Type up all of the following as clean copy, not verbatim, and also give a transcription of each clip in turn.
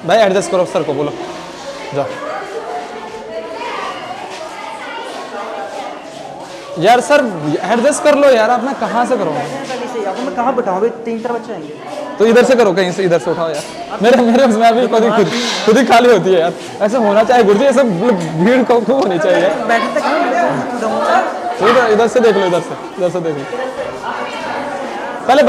भाई एडजस्ट करो, सर को बोलो जाओ। यार सर एडजस्ट कर लो यार, आप मैं कहाँ से करूँगा? मैं कहाँ बैठाऊँ? 3-4 बच्चे आएंगे तो इधर से करो, कहीं से इधर से उठाओ यार। मेरे उसमें अभी खुद ही खाली होती है यार, ऐसे होना चाहिए गुरुजी, ऐसे भीड़ खूब होनी चाहिए। इधर से देख लो, इधर से देख लो। पहले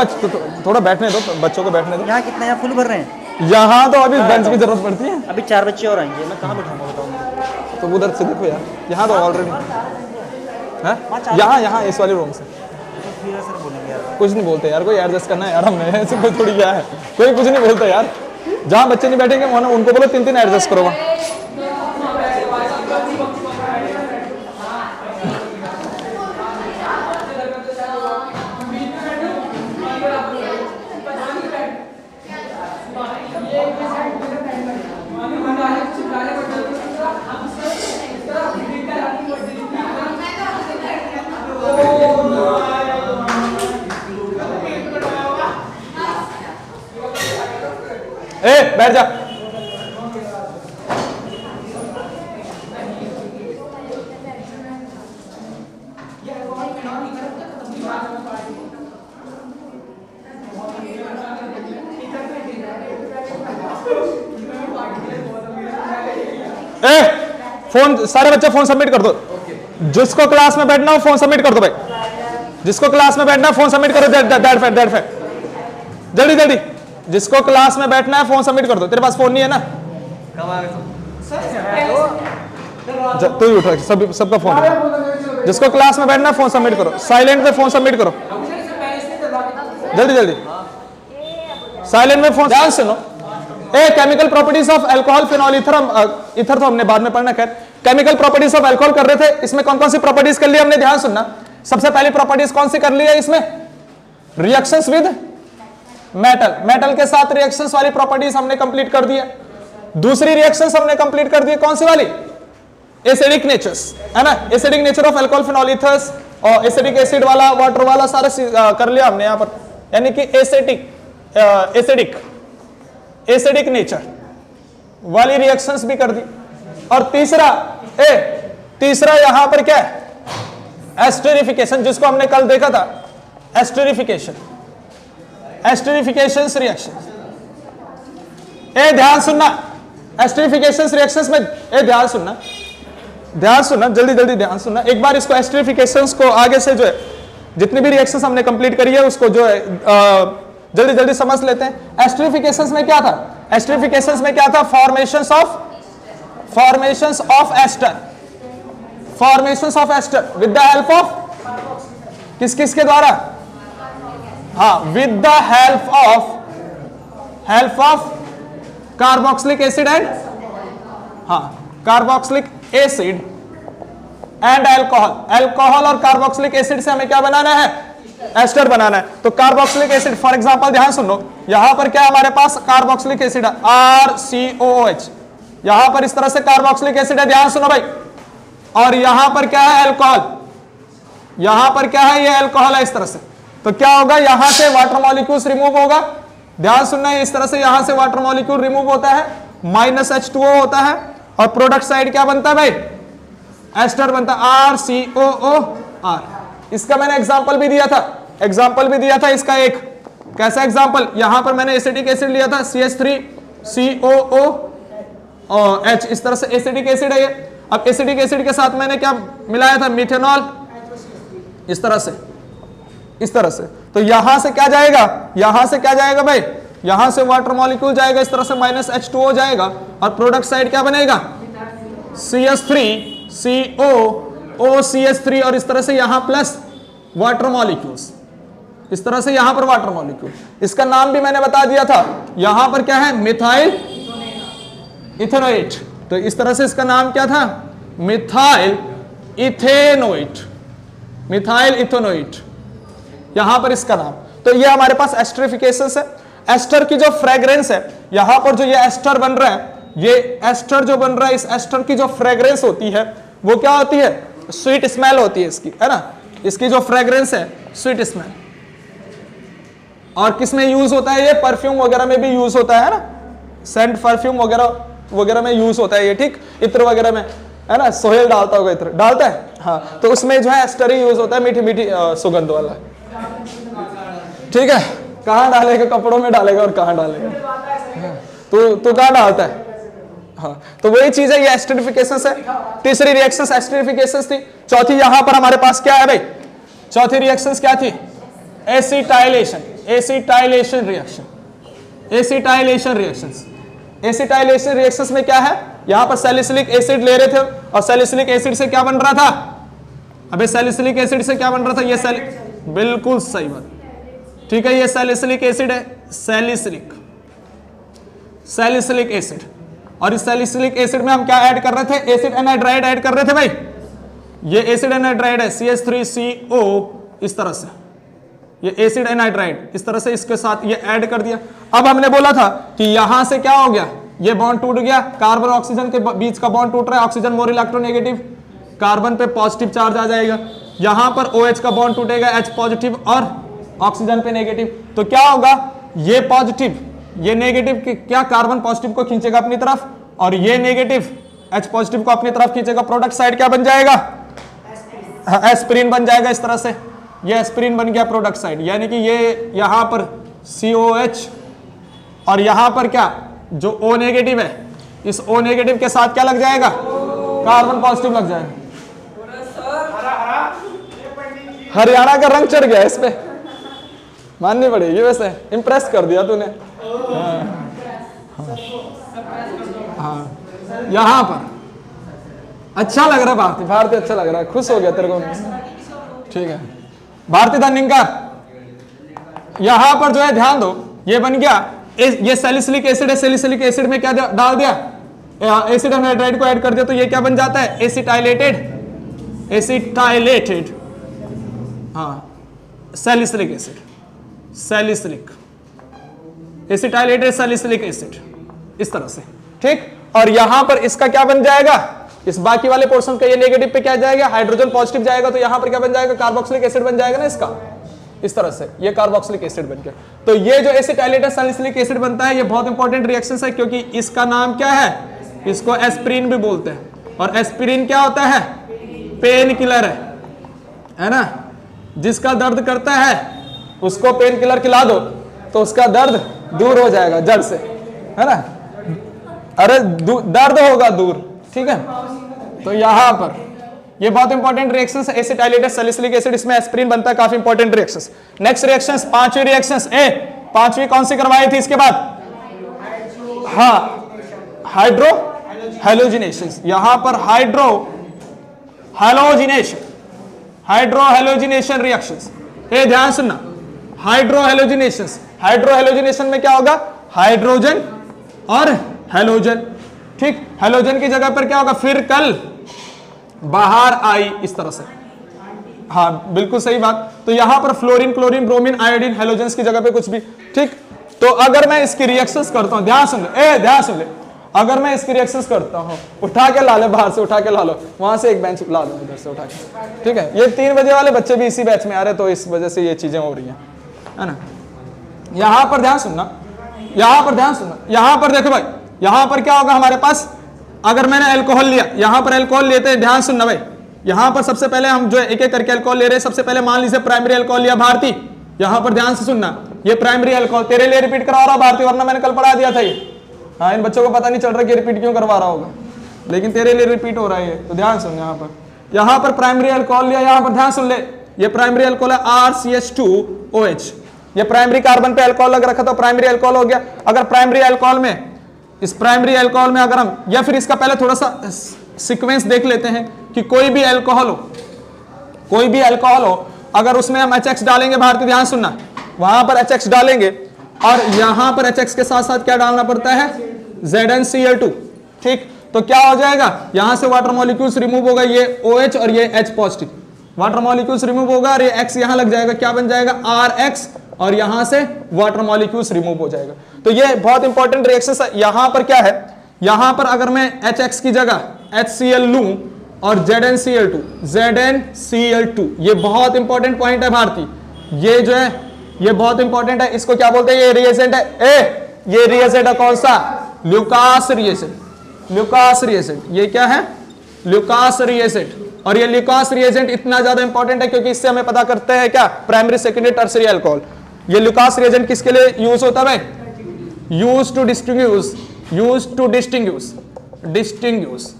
थोड़ा बैठने दो, बच्चों को बैठने दो। यहाँ कितने यहाँ फुल भर रहे हैं? यहाँ तो अभी बेंच की जरूरत पड़ती है। अभी 4 बच्चे और आएंगे, मैं कहाँ बैठाऊंगा बताऊँ? तो उधर से देखो यार, यहाँ तो ऑलरेडी है, यहाँ इस वाले रूम से। सर बोलेंगे यार, कुछ नहीं बोलते यार, कोई एडजस्ट करना है यार, हमने ऐसे कोई थोड़ी क्या है, कोई कुछ नहीं बोलता यार। जहाँ बच्चे नहीं बैठेंगे वहाँ उनको बोलो 3-3 एडजस्ट करो वहाँ। ए बैठ जा। फोन, सारे बच्चे फोन सबमिट कर दो। जिसको क्लास में बैठना हो फोन सबमिट कर दो भाई, जिसको क्लास में बैठना है फोन सबमिट करो। दैट जल्दी जल्दी, जिसको क्लास में बैठना है फोन सबमिट कर दो। तेरे पास फोन नहीं है ना? तू ही उठा, सबका फोन है। जिसको क्लास में बैठना है फोन सबमिट करो, साइलेंट में फोन सबमिट करो, जल्दी जल्दी साइलेंट में फोन। ध्यान सुनो, chemical properties of alcohol phenol ether, ether तो हमने बाद में पढ़ना। खैर केमिकल प्रॉपर्टीज ऑफ अल्कोहल कर रहे थे, इसमें कौन कौन सी प्रॉपर्टीज कर ली हमने? ध्यान सुनना, सबसे पहली प्रॉपर्टीज कौन सी कर ली है इसमें? रिएक्शंस विद मेटल, मेटल के साथ रिएक्शंस वाली प्रॉपर्टीज हमने कंप्लीट कर दी है। दूसरी रिएक्शंस हमने कंप्लीट कर दी है, कौन सी वाली? एसिडिक नेचर्स, है ना? Acidic nature of alcohol phenol ethers और एसिडिक एसिड वाला, वाटर वाला सारा कर लिया हमने यहां पर, यानी कि एसिडिक नेचर वाली रिएक्शंस भी कर दी। और तीसरा यहां पर क्या है? एस्टरिफिकेशन, जिसको हमने कल देखा था, एस्टरिफिकेशन रिएक्शन। ध्यान सुनना, एस्टरिफिकेशन रिएक्शंस में ध्यान सुनना जल्दी जल्दी ध्यान सुनना। एक बार इसको एस्टरिफिकेशंस को आगे से जो है जितनी भी रिएक्शंस हमने कंप्लीट करी है उसको जो है जल्दी जल्दी समझ लेते हैं। एस्टरिफिकेशंस में क्या था? एस्टरिफिकेशंस में क्या था? Formations of ester with the help of किस के द्वारा? हाँ, with the help of carboxylic acid and carboxylic acid and alcohol और कार्बोक्सिलिक एसिड से हमें क्या बनाना है? एस्टर बनाना है। तो कार्बोक्सिलिक एसिड, फॉर एग्जांपल ध्यान सुनो, यहां पर क्या हमारे पास कार्बोक्सिलिक एसिड है, RCOOH, यहां पर इस तरह से कार्बोक्सिलिक एसिड है, ध्यान सुनो भाई। और यहां पर क्या है? अल्कोहल, यहां पर क्या है? ये अल्कोहल है इस तरह से। तो क्या होगा? यहां से वाटर मॉलिक्यूल्स रिमूव होगा, ध्यान सुनना है, इस तरह से यहां से वाटर मॉलिक्यूल रिमूव होता है, -H2O होता है, और प्रोडक्ट साइड क्या बनता है भाई? एस्टर बनता है, RCOOR। इसका मैंने एग्जांपल भी दिया था, इसका एक कैसा एग्जांपल? यहां पर मैंने एसिटिक एसिड लिया था, CH3COOH, इस तरह से एसिटिक एसिड है ये। अब एसिटिक एसिड के साथ मैंने क्या मिलाया था? मिथेनॉल, इस तरह से। तो यहां से क्या जाएगा? भाई यहां से वाटर मॉलिक्यूल जाएगा, इस तरह से -H2O जाएगा, और प्रोडक्ट साइड क्या बनेगा? CH3COOCH3, और इस तरह से यहां प्लस वाटर मॉलिक्यूल्स, इस तरह से यहां पर वाटर मॉलिक्यूल। इसका नाम भी मैंने बता दिया था, यहां पर क्या है? Methyl ethanoate. तो इस तरह से इसका नाम क्या था? मिथाइल इथेनोएट, यहां पर इसका नाम। तो ये हमारे पास एस्टरिफिकेशन है। एस्टर की जो फ्रेग्रेंस है, यहां पर जो ये एस्टर बन रहा है, ये एस्टर जो बन रहा है, इस एस्टर की जो फ्रेग्रेंस होती है वो क्या होती है? स्वीट स्मेल होती है इसकी, है ना? इसकी जो फ्रेग्रेंस है स्वीट स्मेल। और किस में यूज होता है ये? परफ्यूम वगैरह में भी यूज होता है ना? सेंट परफ्यूम वगैरह वगैरह में यूज होता है ये, ठीक, इत्र वगैरह में, है ना, सोहेल डालता होगा, इत्र डालता है, हाँ, तो उसमें जो है एस्टर ही यूज होता है, मीठी मीठी सुगंध वाला, ठीक है। कहाँ डालेगा, कपड़ों में डालेगा और कहाँ डालेगा, तो कहाँ डालता है, हाँ, तो वही चीज है, ये एस्टरिफिकेशन है। तीसरी रिएक्शन एस्टरिफिकेशन थी। चौथी यहां पर हमारे पास क्या है भाई, चौथी रिएक्शन क्या थी, acetylation, acetylation reaction, acetylation reactions. Acetylation reactions में क्या है, यहां पर सैलिसिलिक एसिड ले रहे थे और सैलिसिलिक एसिड से क्या बन रहा था, अबे सैलिसिलिक एसिड से क्या बन रहा था, ये बिल्कुल सही बात, ठीक है, ये सैलिसिलिक एसिड है, सैलिसिलिक एसिड। और इस सैलिसिलिक एसिड में हम क्या ऐड कर रहे थे, एसिड एनाइड्राइड ऐड कर रहे थे भाई, ये एसिड एनाइड्राइड है CH3CO, इस तरह से ये एसिड एनाइड्राइड, इस तरह से इसके साथ ये ऐड कर दिया। अब हमने बोला था कि यहां से क्या हो गया, ये बॉन्ड टूट गया, कार्बन और ऑक्सीजन के बीच का बॉन्ड टूट रहा है, ऑक्सीजन मोर इलेक्ट्रोनेगेटिव, कार्बन पे पॉजिटिव चार्ज आ जाएगा, यहां पर OH का बॉन्ड टूटेगा, H पॉजिटिव और ऑक्सीजन पे नेगेटिव, तो क्या होगा, ये पॉजिटिव ये नेगेटिव क्या कार्बन पॉजिटिव को खींचेगा अपनी तरफ और ये नेगेटिव H पॉजिटिव को अपनी तरफ खींचेगा, प्रोडक्ट साइड क्या बन जाएगा, एस्पिरिन बन जाएगा, इस तरह से ये एस्पिरिन बन गया प्रोडक्ट साइड, यानी कि ये यहां पर COH और यहां पर क्या जो O नेगेटिव है, इस O नेगेटिव के साथ क्या लग जाएगा, कार्बन पॉजिटिव लग जाएगा। हरियाणा का रंग चढ़ गया इस पे, माननी पड़ेगी, वैसे इंप्रेस कर दिया तूने। हाँ, यहां पर अच्छा लग रहा है भारती, भारती अच्छा लग रहा है, खुश हो गया तेरे को, ठीक है। भारती धनिंकर यहां पर जो है ध्यान दो, ये बन गया, ये सैलिसिलिक एसिड है, सैलिसिलिक एसिड में क्या डाल दिया, एसिड एनाइड्राइड को ऐड कर दिया, तो ये क्या बन जाता है, एसिटाइलेटेड, एसिटाइलेटेड, हाँ, salicylic acid, salicylic acetylated salicylic acid, इस तरह से, ठीक। और यहां पर इसका क्या बन जाएगा, इस बाकी वाले पोर्शन का ये नेगेटिव पे क्या जाएगा, हाइड्रोजन पॉजिटिव जाएगा, तो यहां पर क्या बन जाएगा, कार्बोक्सिलिक एसिड बन जाएगा ना इसका, इस तरह से ये कार्बोक्सिलिक एसिड बन गया। तो ये जो एसिटाइलेटेड सैलिसिलिक एसिड बनता है, ये बहुत इंपॉर्टेंट रिएक्शन है, क्योंकि इसका नाम क्या है, इसको एस्पिरिन भी बोलते हैं, और एस्पिरिन क्या होता है, पेन किलर है ना, जिसका दर्द करता है उसको पेन किलर खिला दो तो उसका दर्द दूर हो जाएगा जड़ से, है ना, अरे दर्द होगा दूर, ठीक है। तो यहां पर ये बहुत इंपॉर्टेंट रिएक्शंस है, एसिटाइलेटेड सैलिसिलिक एसिड, इसमें एस्पिरिन बनता है, काफी इंपॉर्टेंट रिएक्शंस। नेक्स्ट रिएक्शंस, पांचवी रिएक्शंस, पांचवी कौन सी करवाई थी इसके बाद, हाँ, हाइड्रो हैलोजिनेशन, यहां पर hydro halogenation, hydro halogenation reactions, ध्यान सुनना, हाइड्रो हैलोजिनेशन, हाइड्रो हैलोजिनेशन में क्या होगा, हाइड्रोजन और हैलोजन, ठीक, हैलोजन की जगह पर क्या होगा, फिर कल बाहर आई, इस तरह से, हाँ बिल्कुल सही बात। तो यहां पर fluorine, chlorine, bromine, iodine, halogens की जगह पे कुछ भी, ठीक। तो अगर मैं इसकी रिएक्शंस करता हूं, ध्यान सुन ले, ध्यान सुन ले, अगर मैं इसकी रिएक्शंस करता हूं, उठा के ला ले, बाहर से उठा के ला लो, वहां से एक बेंच ला लो, इधर से उठा के, ठीक है। ये 3 बजे वाले बच्चे भी इसी बैच में आ रहे, तो इस वजह से ये चीजें हो रही है ना। यहां पर ध्यान सुनना, यहां पर ध्यान सुनना, यहां पर देखो भाई, यहां पर क्या होगा हमारे पास, अगर मैंने अल्कोहल लिया, यहां पर अल्कोहल लेते हैं, ध्यान सुनना भाई, यहां पर सबसे पहले हम जो एक एक करके अल्कोहल ले रहे हैं, सबसे पहले मान लीजिए प्राइमरी अल्कोहल लिया भारती, यहां पर ध्यान से सुनना, ये प्राइमरी अल्कोहल तेरे लिए रिपीट करा रहा भारती, वरना मैंने कल पढ़ा दिया था ये, हाँ, इन बच्चों को पता नहीं चल रहा कि रिपीट क्यों करवा रहा होगा, लेकिन तेरे लिए रिपीट हो रहा है ये, तो ध्यान सुन, यहां पर प्राइमरी अल्कोहल लिया, यहां पर ध्यान सुन ले, ये प्राइमरी अल्कोहल है RCH2OH, ये प्राइमरी कार्बन पे अल्कोहल लग रखा, तो प्राइमरी अल्कोहल हो गया। अगर प्राइमरी अल्कोहल में, इस प्राइमरी अल्कोहल में अगर हम, या फिर इसका पहले थोड़ा सा सीक्वेंस देख लेते हैं कि कोई भी अल्कोहल हो, कोई भी अल्कोहल हो, अगर उसमें हम HX डालेंगे, भारतीय ध्यान सुनना, वहां पर HX डालेंगे और यहां पर HX के साथ साथ क्या डालना पड़ता है, ZnCl2, ठीक। तो क्या हो जाएगा, यहां से वाटर मॉलिक्यूल्स रिमूव होगा, ये OH और ये H positive, water molecules remove होगा और ये X यहां लग जाएगा, क्या बन जाएगा, RX, और यहां से वाटर मॉलिक्यूल्स रिमूव हो जाएगा। तो ये बहुत इंपॉर्टेंट रिएक्शन है। यहां पर क्या है, यहां पर अगर मैं HX की जगह HCl लूं और ZnCl2, ये बहुत इंपॉर्टेंट पॉइंट है भारती, ये जो है ये बहुत इंपॉर्टेंट है, इसको क्या बोलते हैं, ये रिएजेंट है, ये रिएजेंट है कौन सा, ल्यूकास रिएजेंट। ल्यूकास रिएजेंट ये क्या है? Lucas reagent. और ये ल्यूकास रिएजेंट इतना ज्यादा इंपॉर्टेंट है क्योंकि इससे हमें पता करते हैं क्या? Primary secondary tertiary alcohol. ये ल्यूकास रिएजेंट किसके लिए यूज होता है भाई? Use to distinguish, use to distinguish, distinguish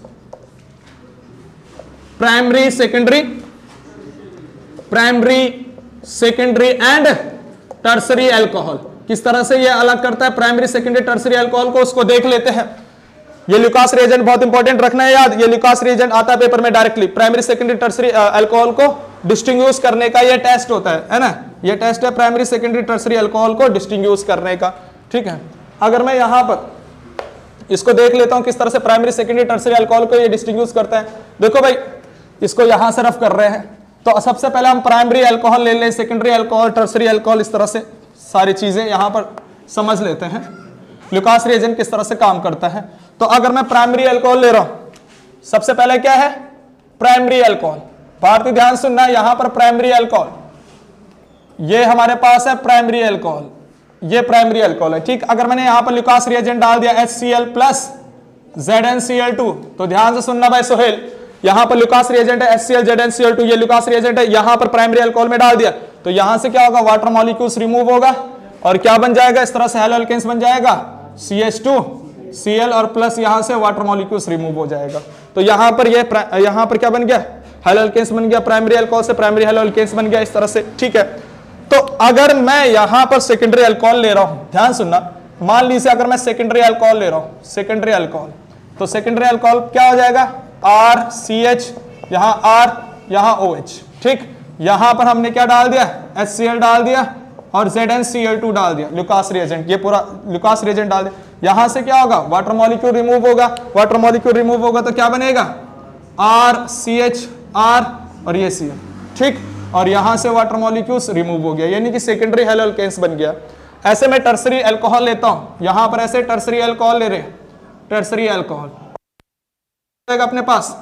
primary secondary, primary secondary and tertiary alcohol. किस तरह से ये अलग करता है प्राइमरी सेकेंडरी टर्सरी अल्कोहल को, उसको देख लेते हैं। ये ल्यूकास रिएजेंट बहुत इंपॉर्टेंट रखना है याद। ये ल्यूकास रिएजेंट आता है पेपर में directly. Primary secondary tertiary alcohol को डिस्टिंग्विश करने का ये टेस्ट होता है ना? ये टेस्ट है प्राइमरी सेकेंडरी टर्सरी अल्कोहल को डिस्टिंग्विश करने का। ठीक है, अगर मैं यहां पर इसको देख लेता हूं किस तरह से प्राइमरी सेकेंडरी टर्सरी अल्कोहल को ये डिस्टिंग्विश करता है। देखो भाई, इसको यहां से रफ कर रहे हैं तो सबसे पहले हम प्राइमरी अल्कोहल ले लें, सेकेंडरी अल्कोहल, टर्सरी अल्कोहल, इस तरह से सारी चीजें यहां पर समझ लेते हैं ल्यूकास रिएजेंट किस तरह से काम करता है। तो अगर मैं प्राइमरी अल्कोहल ले रहा हूं, सबसे पहले क्या है? Primary alcohol. भारतीय ध्यान सुनना, यहां पर प्राइमरी अल्कोहल, ये हमारे पास है प्राइमरी अल्कोहल, ये प्राइमरी अल्कोहल है। ठीक, अगर मैंने यहां पर ल्यूकास रिएजेंट डाल दिया HCl प्लस ZnCl2, तो ध्यान से सुनना भाई सोहेल, यहां पर ल्यूकास रिएजेंट है HCl ZnCl2, ये ल्यूकास रिएजेंट है, यहां पर प्राइमरी अल्कोहल में डाल दिया तो यहां से क्या होगा? वाटर मॉलिक्यूल्स रिमूव होगा और क्या बन जाएगा? इस तरह से हेलो अल्केन्स बन जाएगा, CH2Cl और प्लस यहां से वाटर मॉलिक्यूल्स रिमूव हो जाएगा। तो यहां पर यहां पर क्या बन गया? हेलो अल्केन्स बन गया, प्राइमरी अल्कोहल से प्राइमरी हेलो अल्केन्स बन गया इस तरह से। ठीक है, तो अगर मैं यहां पर सेकेंडरी अल्कोहल ले रहा हूं, ध्यान सुनना, मान लीजिए अगर मैं सेकेंडरी अल्कोहल ले रहा हूं, सेकेंडरी अल्कोहल, तो सेकेंडरी अल्कोहल क्या हो जाएगा? RCH, यहां R, यहां OH। ठीक, यहां पर हमने क्या डाल दिया? HCl डाल दिया और ZnCl2 डाल दिया, ल्यूकास रिएजेंट, ये पूरा ल्यूकास रिएजेंट डाल दिया। यहां से क्या होगा? वाटर मॉलिक्यूल रिमूव होगा, वाटर मॉलिक्यूल रिमूव होगा तो क्या बनेगा? RCH, R और ये Cl। ठीक, और यहां से वाटर मॉलिक्यूल्स रिमूव हो गया, यानी कि सेकेंडरी हेलो अल्केन्स बन गया। ऐसे मैं टर्सरी अल्कोहल लेता हूं, यहां पर ऐसे टर्सरी अल्कोहल ले रहे हैं, टर्सरी अल्कोहल अपने पास,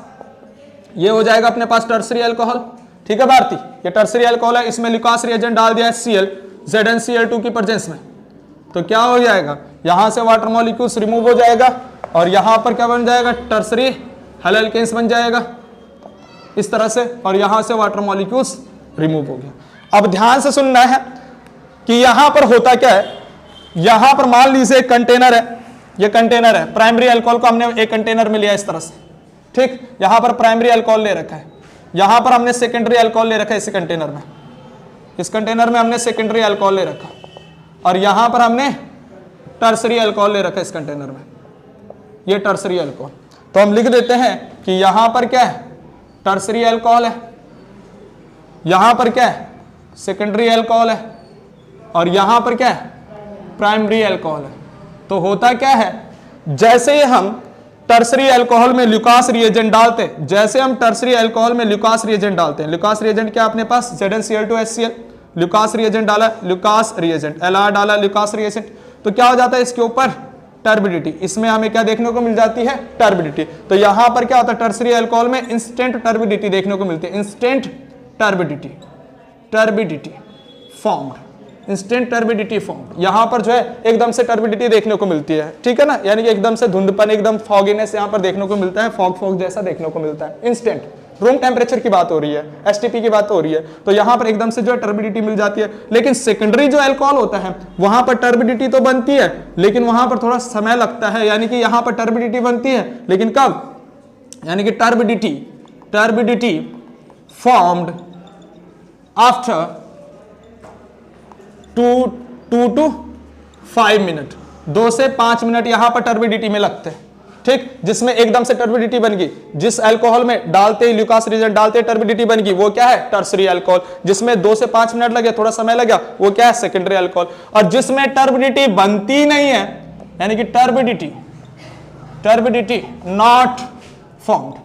ये हो जाएगा अपने पास टर्सरी अल्कोहल। ठीक है भारती, ये टर्सरी अल्कोहल है, इसमें ल्यूकास रिएजेंट डाल दिया HCl ZnCl2 की प्रेजेंस में, तो क्या हो जाएगा? यहां से वाटर मॉलिक्यूल्स रिमूव हो जाएगा और यहां पर क्या बन जाएगा? टर्सरी हेलो अल्केन्स बन जाएगा इस तरह से, और यहां से वाटर मॉलिक्यूल्स रिमूव हो गया। अब ध्यान से सुनना है कि यहां पर होता क्या है। यहां पर मान लीजिए एक कंटेनर है, ये कंटेनर है, प्राइमरी अल्कोहल को हमने एक कंटेनर में लिया इस तरह से। ठीक, यहां पर प्राइमरी अल्कोहल ले रखा है, यहां पर हमने सेकेंडरी अल्कोहल ले रखा है, इस कंटेनर में, इस कंटेनर में हमने सेकेंडरी अल्कोहल ले रखा और यहां पर हमने टर्सरी अल्कोहल ले रखा है इस कंटेनर में, ये टर्सरी अल्कोहल। तो हम लिख देते हैं कि यहां पर क्या है? टर्सरी अल्कोहल है, यहां पर क्या है? सेकेंडरी अल्कोहल है और यहां पर क्या है? प्राइमरी अल्कोहल है। तो होता क्या है, जैसे ही हम टर्सरी अल्कोहल में ल्यूकास रिएजेंट डालते हैं, जैसे हम टर्सरी अल्कोहल में ल्यूकास रिएजेंट डालते हैं, ल्यूकास रिएजेंट क्या अपने पास? ZnCl2 HCl, ल्यूकास रिएजेंट डाला, ल्यूकास रिएजेंट, LR डाला, ल्यूकास रिएजेंट, तो क्या हो जाता है इसके ऊपर? टर्बिडिटी। इसमें हमें क्या देखने को मिल जाती है? टर्बिडिटी। तो यहां पर क्या होता है? टर्सरी अल्कोहल में इंस्टेंट टर्बिडिटी देखने को मिलती है, instant turbidity, turbidity formed, instant turbidity form. यहां पर जो है एकदम से टर्बिडिटी देखने को मिलती है। ठीक है ना, यानी कि एकदम से धुंधपन, एकदम फॉगिनेस यहां पर देखने को मिलता है, फॉग जैसा देखने को मिलता है, इंस्टेंट। रूम टेम्परेचर की बात हो रही है, STP की बात हो रही है, तो यहां पर एकदम से जो है टर्बिडिटी मिल जाती है। लेकिन सेकेंडरी जो अल्कोहल होता है वहां पर टर्बिडिटी तो बनती है लेकिन वहां पर थोड़ा समय लगता है, यानी कि यहां पर टर्बिडिटी बनती है लेकिन कब? यानी कि turbidity formed after 2 to 5 minute, 2 से 5 मिनट यहां पर टर्बिडिटी में लगते हैं। ठीक, जिसमें एकदम से टर्बिडिटी बन गई, जिस अल्कोहल में डालते ही ल्यूकास रिएजेंट डालते टर्बिडिटी बन गई, वो क्या है? Tertiary alcohol. जिसमें 2 से 5 मिनट लगे, थोड़ा समय लगा, वो क्या है? Secondary alcohol. और जिसमें टर्बिडिटी बनती नहीं है, यानी कि टर्बिडिटी नॉट फॉर्म्ड,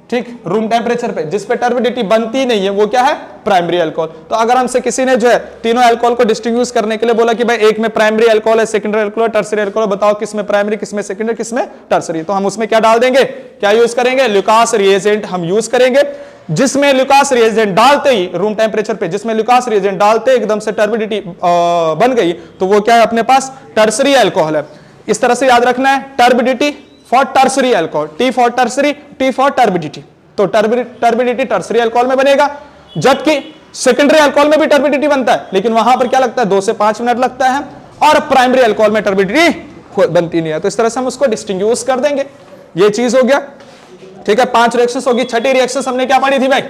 ठीक, रूम टेम्परेचर पे जिस पे टर्बिडिटी बनती नहीं है, वो क्या है? Primary alcohol. तो अगर हमसे किसी ने जो है तीनों अल्कोहल को डिस्टिंग्विश करने के लिए बोला कि भाई एक में प्राइमरी अल्कोहल है, सेकेंडरी अल्कोहल, टर्सरी अल्कोहल, बताओ किसमें प्राइमरी, किसमें सेकेंडरी, किसमें टर्सरी, तो हम उसमें क्या डाल देंगे? क्या यूज करेंगे? ल्यूकास रिएजेंट हम यूज करेंगे। जिसमें ल्यूकास रिएजेंट डालते ही रूम टेम्परेचर पे, जिसमें ल्यूकास रिएजेंट डालते एकदम से टर्बिडिटी बन गई, तो वो क्या है? अपने पास टर्सरी अल्कोहल है। इस तरह से याद रखना है, turbidity for tertiary alcohol, T for tertiary, T for turbidity. तो टर्बिडिटी टर्सरी अल्कोहल में बनेगा, जबकि सेकेंडरी अल्कोहल में भी टर्बिडिटी बनता है, लेकिन वहां पर क्या लगता है 2 से 5 मिनट लगता है, और प्राइमरी अल्कोहल में टर्बिडिटी बनती नहीं है। तो इस तरह से हम उसको डिस्टिंग्विश कर देंगे। ये चीज हो गया, ठीक है। 5 रिएक्शंस होगी। छठी रिएक्शन हमने क्या पढ़ी थी भाई?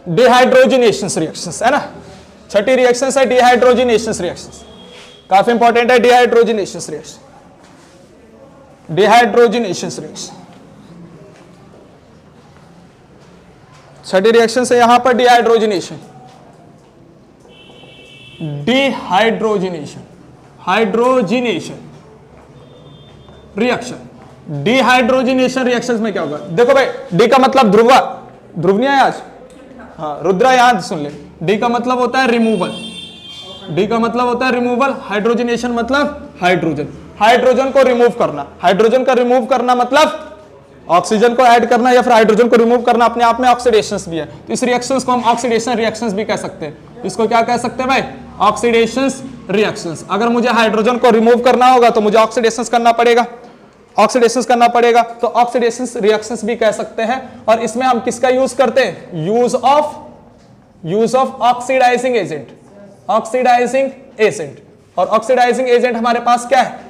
डिहाइड्रोजिनेशन रिएक्शंस, है ना। छठी रिएक्शन है डिहाइड्रोजिनेशन रिएक्शंस, काफी इंपॉर्टेंट है डिहाइड्रोजिनेशन रिएक्शन। डिहाइड्रोजिनेशन रिएक्शन छठी रिएक्शन से यहां पर dehydrogenation, dehydrogenation, hydrogenation reaction. Dehydrogenation reactions में क्या होगा? देखो भाई, डी का मतलब ध्रुवा, ध्रुव नहीं है आज, हाँ रुद्रा याद सुन ले। डी का मतलब होता है रिमूवल, डी का मतलब होता है रिमूवल। हाइड्रोजिनेशन मतलब हाइड्रोजन, हाइड्रोजन को रिमूव करना। हाइड्रोजन का रिमूव करना मतलब ऑक्सीजन को ऐड करना, या फिर हाइड्रोजन को रिमूव करना अपने आप में ऑक्सीडेशंस भी है। तो इस रिएक्शंस को हम ऑक्सीडेशन रिएक्शंस भी कह सकते हैं। इसको क्या कह सकते हैं भाई? Oxidations reactions. अगर मुझे हाइड्रोजन को रिमूव करना होगा तो मुझे ऑक्सीडेशंस करना पड़ेगा, ऑक्सीडेशंस करना पड़ेगा, तो ऑक्सीडेशंस रिएक्शंस भी कह सकते हैं। और इसमें हम किसका यूज करते हैं? Use of oxidising agent, oxidising agent. और ऑक्सीडाइजिंग एजेंट हमारे पास क्या है?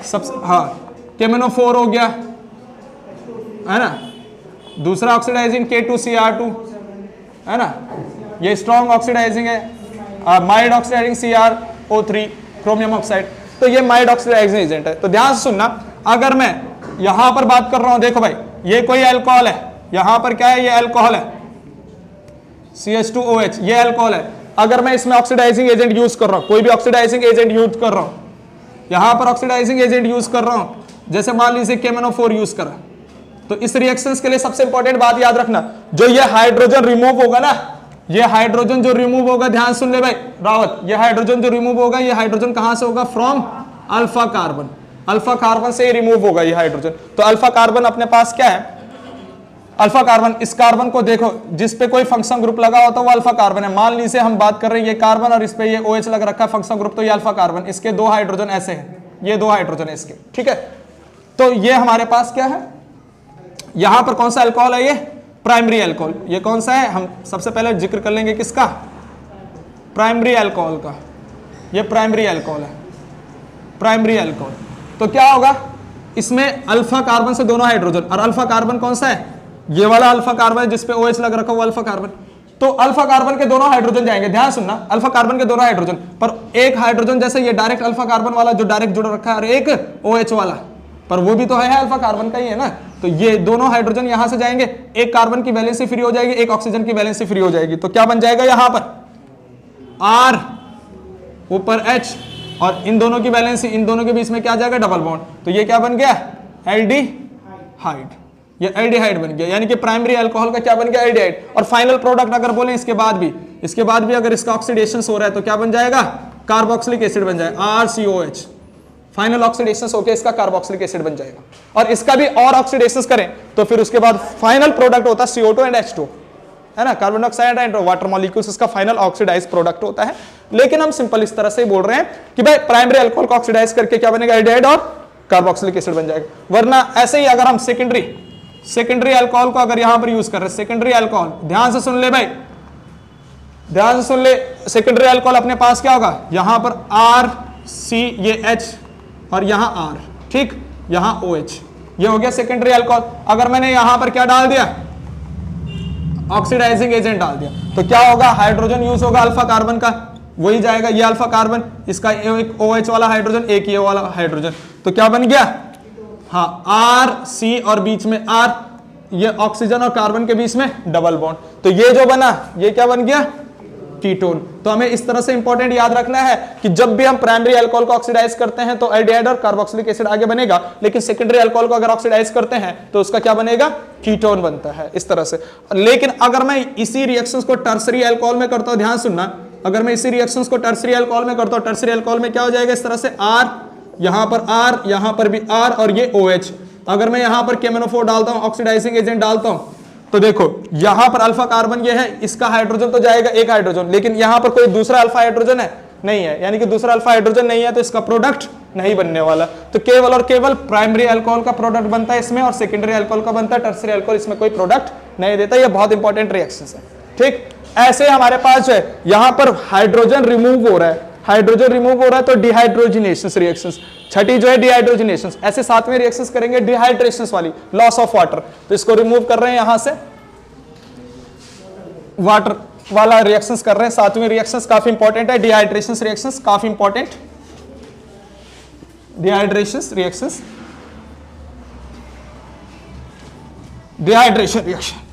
सबसे हाँ, केमेनोफोर हो गया, है ना। दूसरा ऑक्सीडाइजिंग K2Cr2, है ना, ये स्ट्रॉन्ग ऑक्सीडाइजिंग है। Mild oxidising CrO3 chromium oxide, तो ये माइल्ड ऑक्सीडाइजिंग एजेंट है। तो ध्यान से सुनना, अगर मैं यहां पर बात कर रहा हूं, देखो भाई ये कोई अल्कोहल है, यहां पर क्या है? ये अल्कोहल है, CH2OH, ये अल्कोहल है। अगर मैं इसमें ऑक्सीडाइजिंग एजेंट यूज कर रहा हूं, कोई भी ऑक्सीडाइजिंग एजेंट यूज कर रहा हूं, यहां पर ऑक्सीडाइजिंग एजेंट यूज कर रहा हूं, जैसे मान लीजिए केमेनोफोर यूज करा, तो इस रिएक्शंस के लिए सबसे इंपॉर्टेंट बात याद रखना, जो ये हाइड्रोजन रिमूव होगा ना, ये हाइड्रोजन जो रिमूव होगा, ध्यान सुन ले भाई रावत, ये हाइड्रोजन जो रिमूव होगा, ये हाइड्रोजन कहां से होगा? From alpha carbon, alpha carbon से रिमूव होगा ये हाइड्रोजन। तो अल्फा कार्बन अपने पास क्या है? अल्फा कार्बन, इस कार्बन को देखो, जिस पे कोई फंक्शन ग्रुप लगा होता है वो अल्फा कार्बन है। मान लीजिए हम बात कर रहे हैं ये कार्बन और इस पे ये OH लग रखा है फंक्शन ग्रुप, तो ये अल्फा कार्बन, इसके 2 हाइड्रोजन ऐसे हैं, ये 2 हाइड्रोजन है इसके, ठीक है। तो ये हमारे पास क्या है? यहां पर कौन सा अल्कोहल है? ये प्राइमरी अल्कोहल। ये कौन सा है? हम सबसे पहले जिक्र कर लेंगे किसका? प्राइमरी अल्कोहल का। ये प्राइमरी अल्कोहल है, प्राइमरी अल्कोहल। तो क्या होगा? इसमें अल्फा कार्बन से दोनों हाइड्रोजन, और अल्फा कार्बन कौन सा है? ये वाला अल्फा कार्बन है जिसपे OH लग रखा है, वो अल्फा कार्बन। तो अल्फा कार्बन के दोनों हाइड्रोजन जाएंगे, ध्यान सुनना, अल्फा कार्बन के दोनों हाइड्रोजन, पर एक हाइड्रोजन जैसे ये डायरेक्ट अल्फा कार्बन वाला जो डायरेक्ट जुड़ रखा है, और एक OH वाला, पर वो भी तो है अल्फा कार्बन का ही है ना। तो ये दोनों हाइड्रोजन यहां से जाएंगे, एक कार्बन की वैलेंसी फ्री हो जाएगी, एक ऑक्सीजन की वैलेंसी फ्री हो जाएगी। तो क्या बन जाएगा यहां पर? R ऊपर H, और इन दोनों की वैलेंसी, इन दोनों के बीच में क्या आ जाएगा? Double bond. तो ये क्या बन गया? एल्डिहाइड। ये एल्डिहाइड बन गया, यानी कि प्राइमरी अल्कोहल का क्या बन गया? एल्डिहाइड। और फाइनल प्रोडक्ट अगर बोले इसके बाद भी अगर इसका ऑक्सीडेशन हो रहा है तो क्या बन जाएगा? कार्बोक्सिलिक एसिड बन जाएगा, RCOH। फाइनल ऑक्सीडेशन होकर इसका कार्बोक्सिलिक एसिड बन जाएगा। और इसका भी और ऑक्सीडेशन करें तो फिर उसके बाद फाइनल प्रोडक्ट होता है CO2 एंड H2, है ना, carbon dioxide and water molecules, इसका फाइनल ऑक्सीडाइज प्रोडक्ट होता है। लेकिन हम सिंपल इस तरह से ही बोल रहे हैं कि भाई प्राइमरी अल्कोहल को ऑक्सीडाइज करके क्या बनेगा? एल्डिहाइड और कार्बोक्सिलिक एसिड बन जाएगा। वरना ऐसे ही अगर हम सेकेंडरी अल्कोहल को अगर यहां पर यूज कर रहे हैं, सेकेंडरी अल्कोहल, ध्यान से सुन ले भाई, ध्यान से सुन ले, सेकेंडरी अल्कोहल अपने पास क्या होगा? यहां पर RC, ये H, और यहां R, ठीक, यहां OH, ये हो गया सेकेंडरी अल्कोहल। अगर मैंने यहां पर क्या डाल दिया? ऑक्सीडाइजिंग एजेंट डाल दिया, तो क्या होगा? हाइड्रोजन यूज होगा अल्फा कार्बन का, वही जाएगा, ये अल्फा कार्बन, इसका एक OH वाला हाइड्रोजन, एक ये वाला हाइड्रोजन, तो क्या बन गया? हाँ, RC और बीच में R, ये ऑक्सीजन और कार्बन के बीच में डबल बॉन्ड, तो ये जो बना ये क्या बन गया? कीटोन। तो हमें इस तरह से इंपॉर्टेंट याद रखना है कि जब भी हम प्राइमरी अल्कोहल को ऑक्सीडाइज करते हैं तो एल्डिहाइड और कार्बोक्सिलिक एसिड आगे बनेगा, लेकिन सेकेंडरी अल्कोहल को अगर ऑक्सीडाइज करते हैं तो उसका क्या बनेगा? कीटोन बनता है, इस तरह से। लेकिन अगर मैं इसी रिएक्शंस को टर्सरी अल्कोहल में करता हूं, ध्यान सुनना, अगर मैं इसी रिएक्शंस को टर्सरी अल्कोहल में करता हूं, टर्सरी अल्कोहल में क्या हो जाएगा? इस तरह से R, यहां पर R, यहां पर भी R, और ये OH। अगर मैं यहां पर केमेनोफोर डालता हूं, ऑक्सीडाइजिंग एजेंट डालता हूं, तो देखो यहां पर अल्फा कार्बन ये है, इसका हाइड्रोजन तो जाएगा एक हाइड्रोजन, लेकिन यहां पर कोई दूसरा अल्फा हाइड्रोजन है नहीं है, यानी कि दूसरा अल्फा हाइड्रोजन नहीं है तो इसका प्रोडक्ट नहीं बनने वाला। तो केवल और केवल प्राइमरी अल्कोहल का प्रोडक्ट बनता है इसमें और सेकेंडरी अल्कोहल का बनता है, टर्सरी अल्कोहल इसमें कोई प्रोडक्ट नहीं देता। ये बहुत इंपॉर्टेंट रिएक्शंस है, ठीक। ऐसे हमारे पास जो है यहां पर हाइड्रोजन रिमूव हो रहा है, हाइड्रोजन रिमूव हो रहा है तो डिहाइड्रोजिनेशन रिएक्शंस, छठी जो है डिहाइड्रोजिनेशन। ऐसे सातवें रिएक्शंस करेंगे डिहाइड्रेशन वाली, लॉस ऑफ वाटर, तो इसको रिमूव कर रहे हैं यहां से, वाटर वाला रिएक्शंस कर रहे हैं। सातवें रिएक्शंस काफी इंपॉर्टेंट है, डिहाइड्रेशन रिएक्शंस काफी important, dehydration reactions, dehydration reaction.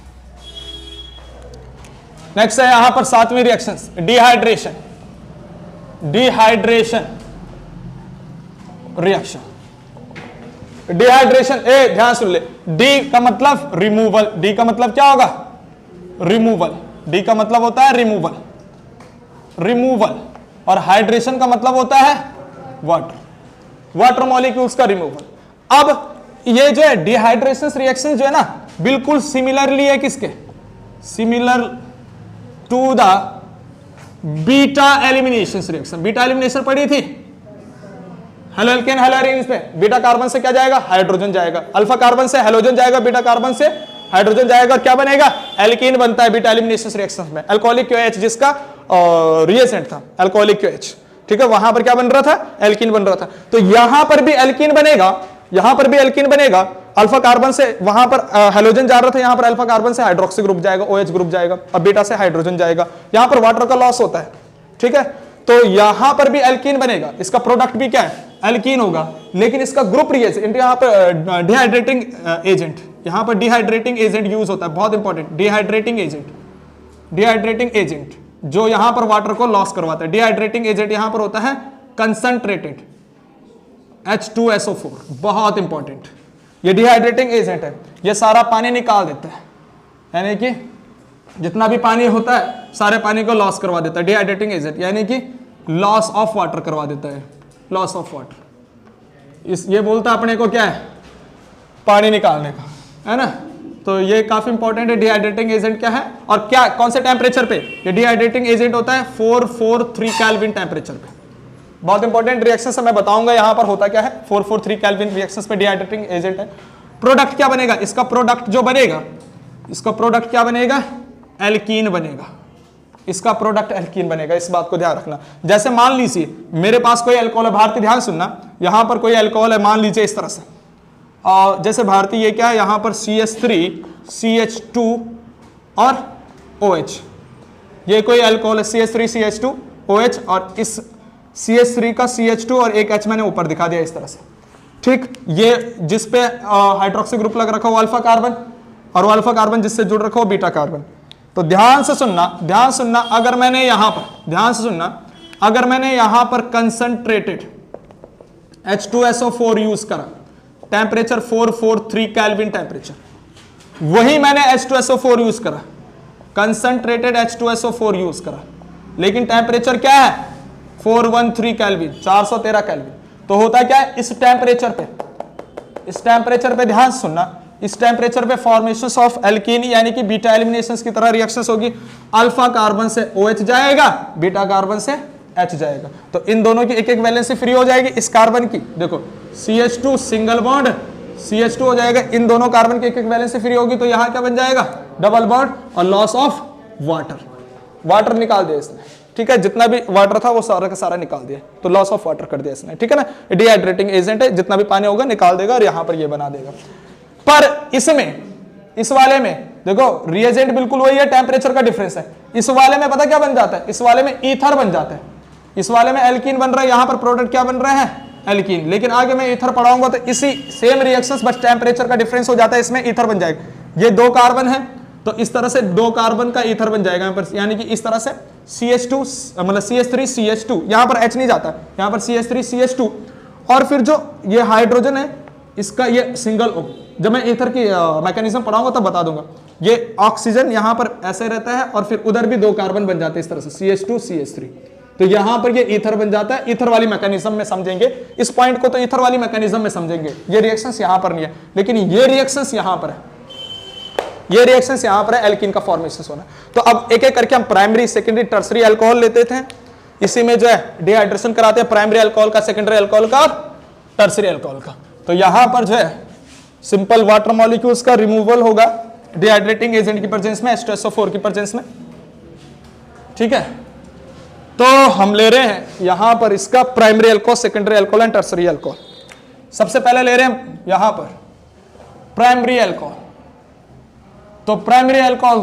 Next है यहां पर सातवीं reactions dehydration, dehydration reaction. Dehydration, ए ध्यान सुन ले, डी का मतलब रिमूवल, डी का मतलब क्या होगा, रिमूवल, डी का मतलब होता है रिमूवल, रिमूवल, और हाइड्रेशन का मतलब होता है वाटर, वाटर मॉलिक्यूल्स का रिमूवल। अब ये जो है डिहाइड्रेशन रिएक्शन जो है ना बिल्कुल सिमिलरली है किसके, similar to the beta elimination reaction. Beta elimination पढ़ी थी, हेलो एल्केन हेलो एरीन, इसमें बीटा कार्बन से क्या जाएगा, हाइड्रोजन जाएगा, अल्फा कार्बन से हेलोजन जाएगा, बीटा कार्बन से हाइड्रोजन जाएगा, और क्या बनेगा, एल्कीन बनता है बीटा एलिमिनेशन रिएक्शन में। अल्कोहलिक क्यूएच जिसका रिएजेंट था, अल्कोहलिक क्यूएच, ठीक है, वहां पर क्या बन रहा था, एल्कीन बन रहा था। तो यहां पर भी एल्कीन बनेगा, यहां पर भी एल्कीन बनेगा, अल्फा कार्बन से वहां पर हेलोजन जा रहा था, यहां पर अल्फा कार्बन से हाइड्रोक्सी ग्रुप जाएगा, OH ग्रुप जाएगा, अब बीटा से हाइड्रोजन जाएगा, यहां पर वाटर का लॉस होता है, ठीक है। तो यहां पर भी एल्कीन बनेगा, इसका प्रोडक्ट भी क्या है, एल्कीन होगा, लेकिन इसका ग्रुप रिएजेंट यहां पर डिहाइड्रेटिंग एजेंट, यहां पर डिहाइड्रेटिंग एजेंट यूज होता है, बहुत important, dehydrating agent, dehydrating agent जो यहां पर वाटर को लॉस करवाता है। डिहाइड्रेटिंग एजेंट यहां पर होता है कंसंट्रेटेड H2SO4, बहुत इंपॉर्टेंट, ये डिहाइड्रेटिंग एजेंट है, ये सारा पानी निकाल देता है, यानी कि जितना भी पानी होता है सारे पानी को लॉस करवा देता है डिहाइड्रेटिंग एजेंट, यानी कि लॉस ऑफ वाटर करवा देता है, लॉस ऑफ वाटर। इस ये बोलता है अपने को क्या है, पानी निकालने का, है ना। तो ये काफी इंपॉर्टेंट है, डिहाइड्रेटिंग एजेंट क्या है और क्या, कौन से टेम्परेचर पे, ये डिहाइड्रेटिंग एजेंट होता है 443 केल्विन टेम्परेचर पे। बहुत इंपॉर्टेंट रिएक्शन से मैं बताऊंगा यहां पर होता क्या है, 443 केल्विन रिएक्शंस पे डिहाइड्रेटिंग एजेंट है। प्रोडक्ट क्या बनेगा, इसका प्रोडक्ट जो बनेगा, इसका प्रोडक्ट क्या बनेगा, एल्कीन बनेगा, इसका प्रोडक्ट एल्कीन बनेगा, इस बात को ध्यान रखना। जैसे मान लीजिए मेरे पास कोई अल्कोहल है, भारतीय ध्यान सुनना, यहां पर कोई अल्कोहल है, मान लीजिए इस तरह से, और जैसे भारतीय ये क्या है, यहां पर CH3 CH2 और OH, ये कोई अल्कोहल है CH3 CH2 OH, और इस CH3 का CH2 और एक H मैंने ऊपर दिखा दिया इस तरह से, ठीक। ये जिस पे हाइड्रोक्सी ग्रुप लग रखा हो अल्फा कार्बन, और वो अल्फा कार्बन जिससे जुड़ रखा हो बीटा कार्बन। तो ध्यान से सुनना, ध्यान सुनना, अगर मैंने यहां पर, ध्यान से सुनना, अगर मैंने यहां पर कंसंट्रेटेड H2SO4 यूज करा, टेम्परेचर 443 केल्विन टेम्परेचर, वही मैंने H2SO4 यूज करा, कंसंट्रेटेड H2SO4 यूज करा, लेकिन टेम्परेचर क्या है 413 केल्विन, 413 केल्विन। तो होता क्या है, इस टेम्परेचर पे, इस टेम्परेचर पे ध्यान सुनना, इस टेम्परेचर पे फॉर्मेशन ऑफ एल्कीन यानी कि बीटा एलिमिनेशंस की तरह रिएक्शंस होगी, अल्फा कार्बन से OH जाएगा, बीटा कार्बन से H जाएगा, तो इन दोनों की एक एक वैलेंसी फ्री हो जाएगी। इस कार्बन की देखो CH2 सिंगल बॉन्ड CH2 हो जाएगा, इन दोनों कार्बन की एक एक वैलेंसी फ्री होगी, तो यहां क्या बन जाएगा, डबल बॉन्ड और लॉस ऑफ वाटर, वाटर निकाल दिया इसने, ठीक है, जितना भी वाटर था वो सारा का सारा निकाल दिया, तो लॉस ऑफ वाटर कर दिया इसने, ठीक है ना। डिहाइड्रेटिंग एजेंट है, जितना भी पानी होगा निकाल देगा और यहां पर ये बना देगा। पर इसमें, इस वाले में देखो रिएजेंट बिल्कुल वही है, टेम्परेचर का डिफरेंस है। इस वाले में पता क्या बन जाता है, इस वाले में ईथर बन जाता है, इस वाले में एल्कीन बन रहा है, यहां पर प्रोडक्ट क्या बन रहे हैं, एल्कीन। लेकिन आगे मैं ईथर पढ़ाऊंगा तो इसी सेम रिएक्शंस, बस टेम्परेचर का डिफरेंस हो जाता है, इसमें ईथर बन जाएगा। ये दो कार्बन है तो इस तरह से दो कार्बन का ईथर बन जाएगा यहाँ पर, यानी कि इस तरह से CH2 मतलब CH3 CH2, यहां पर H नहीं जाता, यहां पर CH3 CH2, और फिर जो ये हाइड्रोजन है इसका ये सिंगल O, जब मैं ईथर की मैकेनिज्म पढ़ाऊंगा तब बता दूंगा। ये ऑक्सीजन यहां पर ऐसे रहता है और फिर उधर भी दो कार्बन बन जाते हैं इस तरह से CH2 CH3, तो यहां पर ये ईथर बन जाता है। ईथर वाली मैकेनिज्म में समझेंगे इस पॉइंट को, तो ईथर वाली मैकेनिज्म में समझेंगे। ये रिएक्शंस यहां पर नहीं है, लेकिन ये रिएक्शंस यहां पर है, ये रिएक्शंस यहां पर है, एल्कीन का फॉर्मेशन होना। तो अब एक एक करके हम प्राइमरी, सेकेंडरी, टर्सरी अल्कोहल लेते थे। इसी में जो है डिहाइड्रेशन कराते हैं प्राइमरी अल्कोहल का, सेकेंडरी अल्कोहल का और टर्सरी अल्कोहल का। तो यहां पर जो है सिंपल वाटर मॉलिक्यूल्स का रिमूवल होगा डिहाइड्रेटिंग एजेंट की प्रेजेंस में, H2SO4 की प्रेजेंस में। ठीक है, तो हम ले रहे हैं यहां पर इसका primary alcohol, secondary alcohol and tertiary alcohol. सबसे पहले ले रहे हैं यहां पर प्राइमरी अल्कोहल। तो प्राइमरी अल्कोहल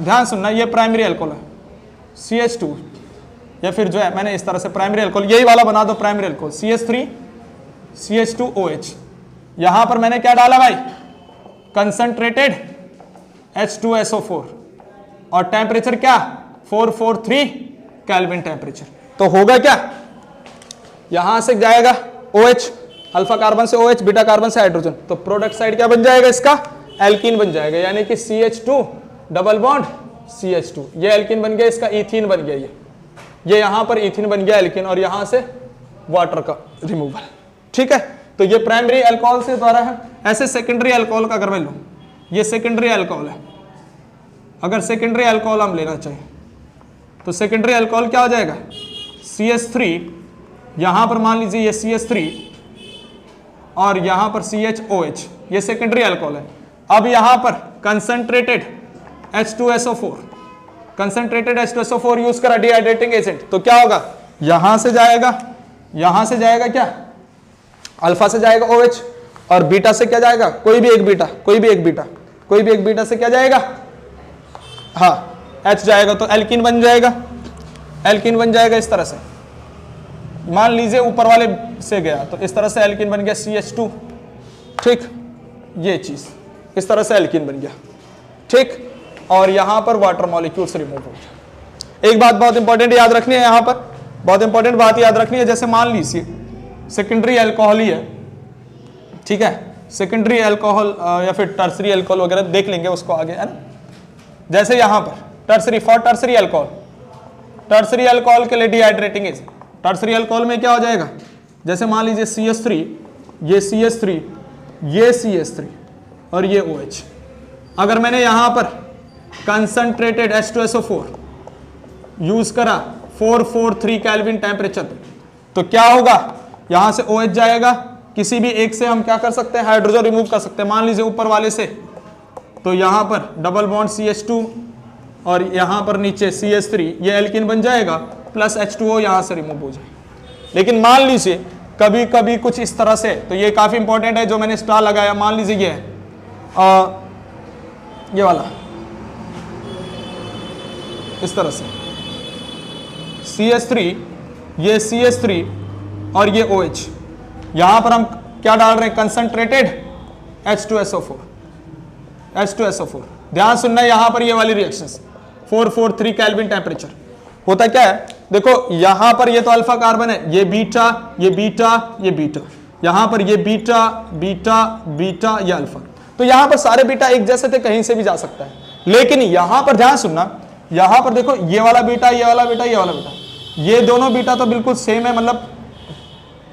ध्यान सुनना, ये प्राइमरी अल्कोहल है CH2, या फिर जो है मैंने इस तरह से प्राइमरी अल्कोहल यही वाला बना दो प्राइमरी अल्कोहल CH3 CH2OH। यहां पर मैंने क्या डाला भाई, कंसंट्रेटेड H2SO4 और टेम्परेचर क्या 443 केल्विन टेम्परेचर। तो होगा क्या, यहां से जाएगा OH, अल्फा कार्बन से OH, बीटा कार्बन से हाइड्रोजन, तो प्रोडक्ट साइड क्या बन जाएगा इसका, एल्कीन बन जाएगा, यानी कि CH2 डबल बॉन्ड CH2, ये एल्कीन बन गया, इसका इथीन बन गया, ये यहां पर इथीन बन गया एल्कीन, और यहां से वाटर का रिमूवल। ठीक है, तो ये प्राइमरी अल्कोहल से द्वारा है। ऐसे सेकेंडरी अल्कोहल का अगर मैं लूं, ये सेकेंडरी अल्कोहल है, अगर सेकेंडरी अल्कोहल हम लेना चाहिए तो सेकेंडरी अल्कोहल क्या हो जाएगा, CH3, यहां पर मान लीजिए ये CH3 और यहां पर CHOH, ये सेकेंडरी अल्कोहल है। अब यहां पर concentrated H2SO4, concentrated H2SO4 use करा डिहाइड्रेटिंग एजेंट, तो क्या होगा, यहां से जाएगा क्या, अल्फा से जाएगा OH, और बीटा से क्या जाएगा, कोई भी एक बीटा से क्या जाएगा, हाँ H जाएगा, तो एल्कीन बन जाएगा इस तरह से। मान लीजिए ऊपर वाले से गया तो इस तरह से एल्कीन बन गया CH2। ठीक, ये चीज इस तरह से एल्कीन बन गया। ठीक, और यहां पर वाटर मॉलिक्यूल्स रिमूव हो गया। एक बात बहुत इंपॉर्टेंट याद रखनी है, यहां पर बहुत इंपॉर्टेंट बात याद रखनी है, जैसे मान लीजिए सेकेंडरी अल्कोहल ही है, ठीक है, सेकेंडरी अल्कोहल या फिर टर्सरी अल्कोहल वगैरह देख लेंगे उसको आगे, है ना। जैसे यहां पर टर्सरी अल्कोहल के लिए डिहाइड्रेटिंग एजेंट, टर्सरी अल्कोहल में क्या हो जाएगा, जैसे मान लीजिए CH3, ये CH3 और ये OH। अगर मैंने यहां पर कंसंट्रेटेड H2SO4 यूज करा 443 केल्विन टेम्परेचर पे, तो क्या होगा, यहां से OH जाएगा, किसी भी एक से हम क्या कर सकते हैं, हाइड्रोजन रिमूव कर सकते हैं, मान लीजिए ऊपर वाले से, तो यहां पर डबल बॉन्ड CH2 और यहां पर नीचे CH3, ये एल्कीन बन जाएगा, प्लस H2O यहां से रिमूव हो जाएगा। लेकिन मान लीजिए कभी कभी कुछ इस तरह से, तो ये काफी इंपॉर्टेंट है जो मैंने स्टार लगाया, मान लीजिए ये है ये वाला, इस तरह से CH3, ये CH3 और ये OH, यहां पर हम क्या डाल रहे हैं, कंसंट्रेटेड H2SO4। ध्यान सुनना, यहां पर ये वाली रिएक्शंस 443 केल्विन टेम्परेचर होता क्या है, देखो यहां पर ये तो अल्फा कार्बन है, ये बीटा, यहां पर ये बीटा, ये अल्फा, तो यहां पर सारे बीटा एक जैसे थे, कहीं से भी जा सकता है। लेकिन यहां पर ध्यान सुनना, यहां पर देखो ये वाला बीटा, ये दोनों बीटा तो बिल्कुल सेम है, मतलब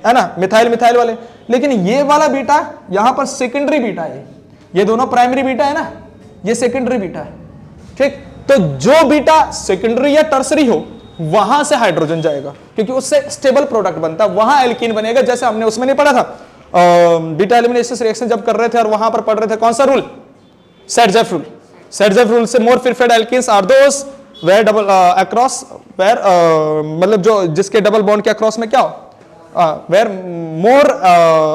है ना, मिथाइल वाले, लेकिन ये वाला बीटा यहां पर सेकेंडरी बीटा है, ये दोनों प्राइमरी बीटा है ना, ये सेकेंडरी बीटा है। ठीक, तो जो बीटा सेकेंडरी या टर्सरी हो वहां से हाइड्रोजन जाएगा, क्योंकि उससे स्टेबल प्रोडक्ट बनता है, वहां एल्कीन बनेगा, जैसे हमने उसमें नहीं पढ़ा था बीटा एलिमिनेशन रिएक्शन जब कर रहे थे, और वहां पर पढ़ रहे थे कौन सा रूल, सेडजेफ रूल से, more preferred alkenes are those where double across, where मतलब जो जिसके डबल बॉन्ड के अक्रॉस में क्या हो, where more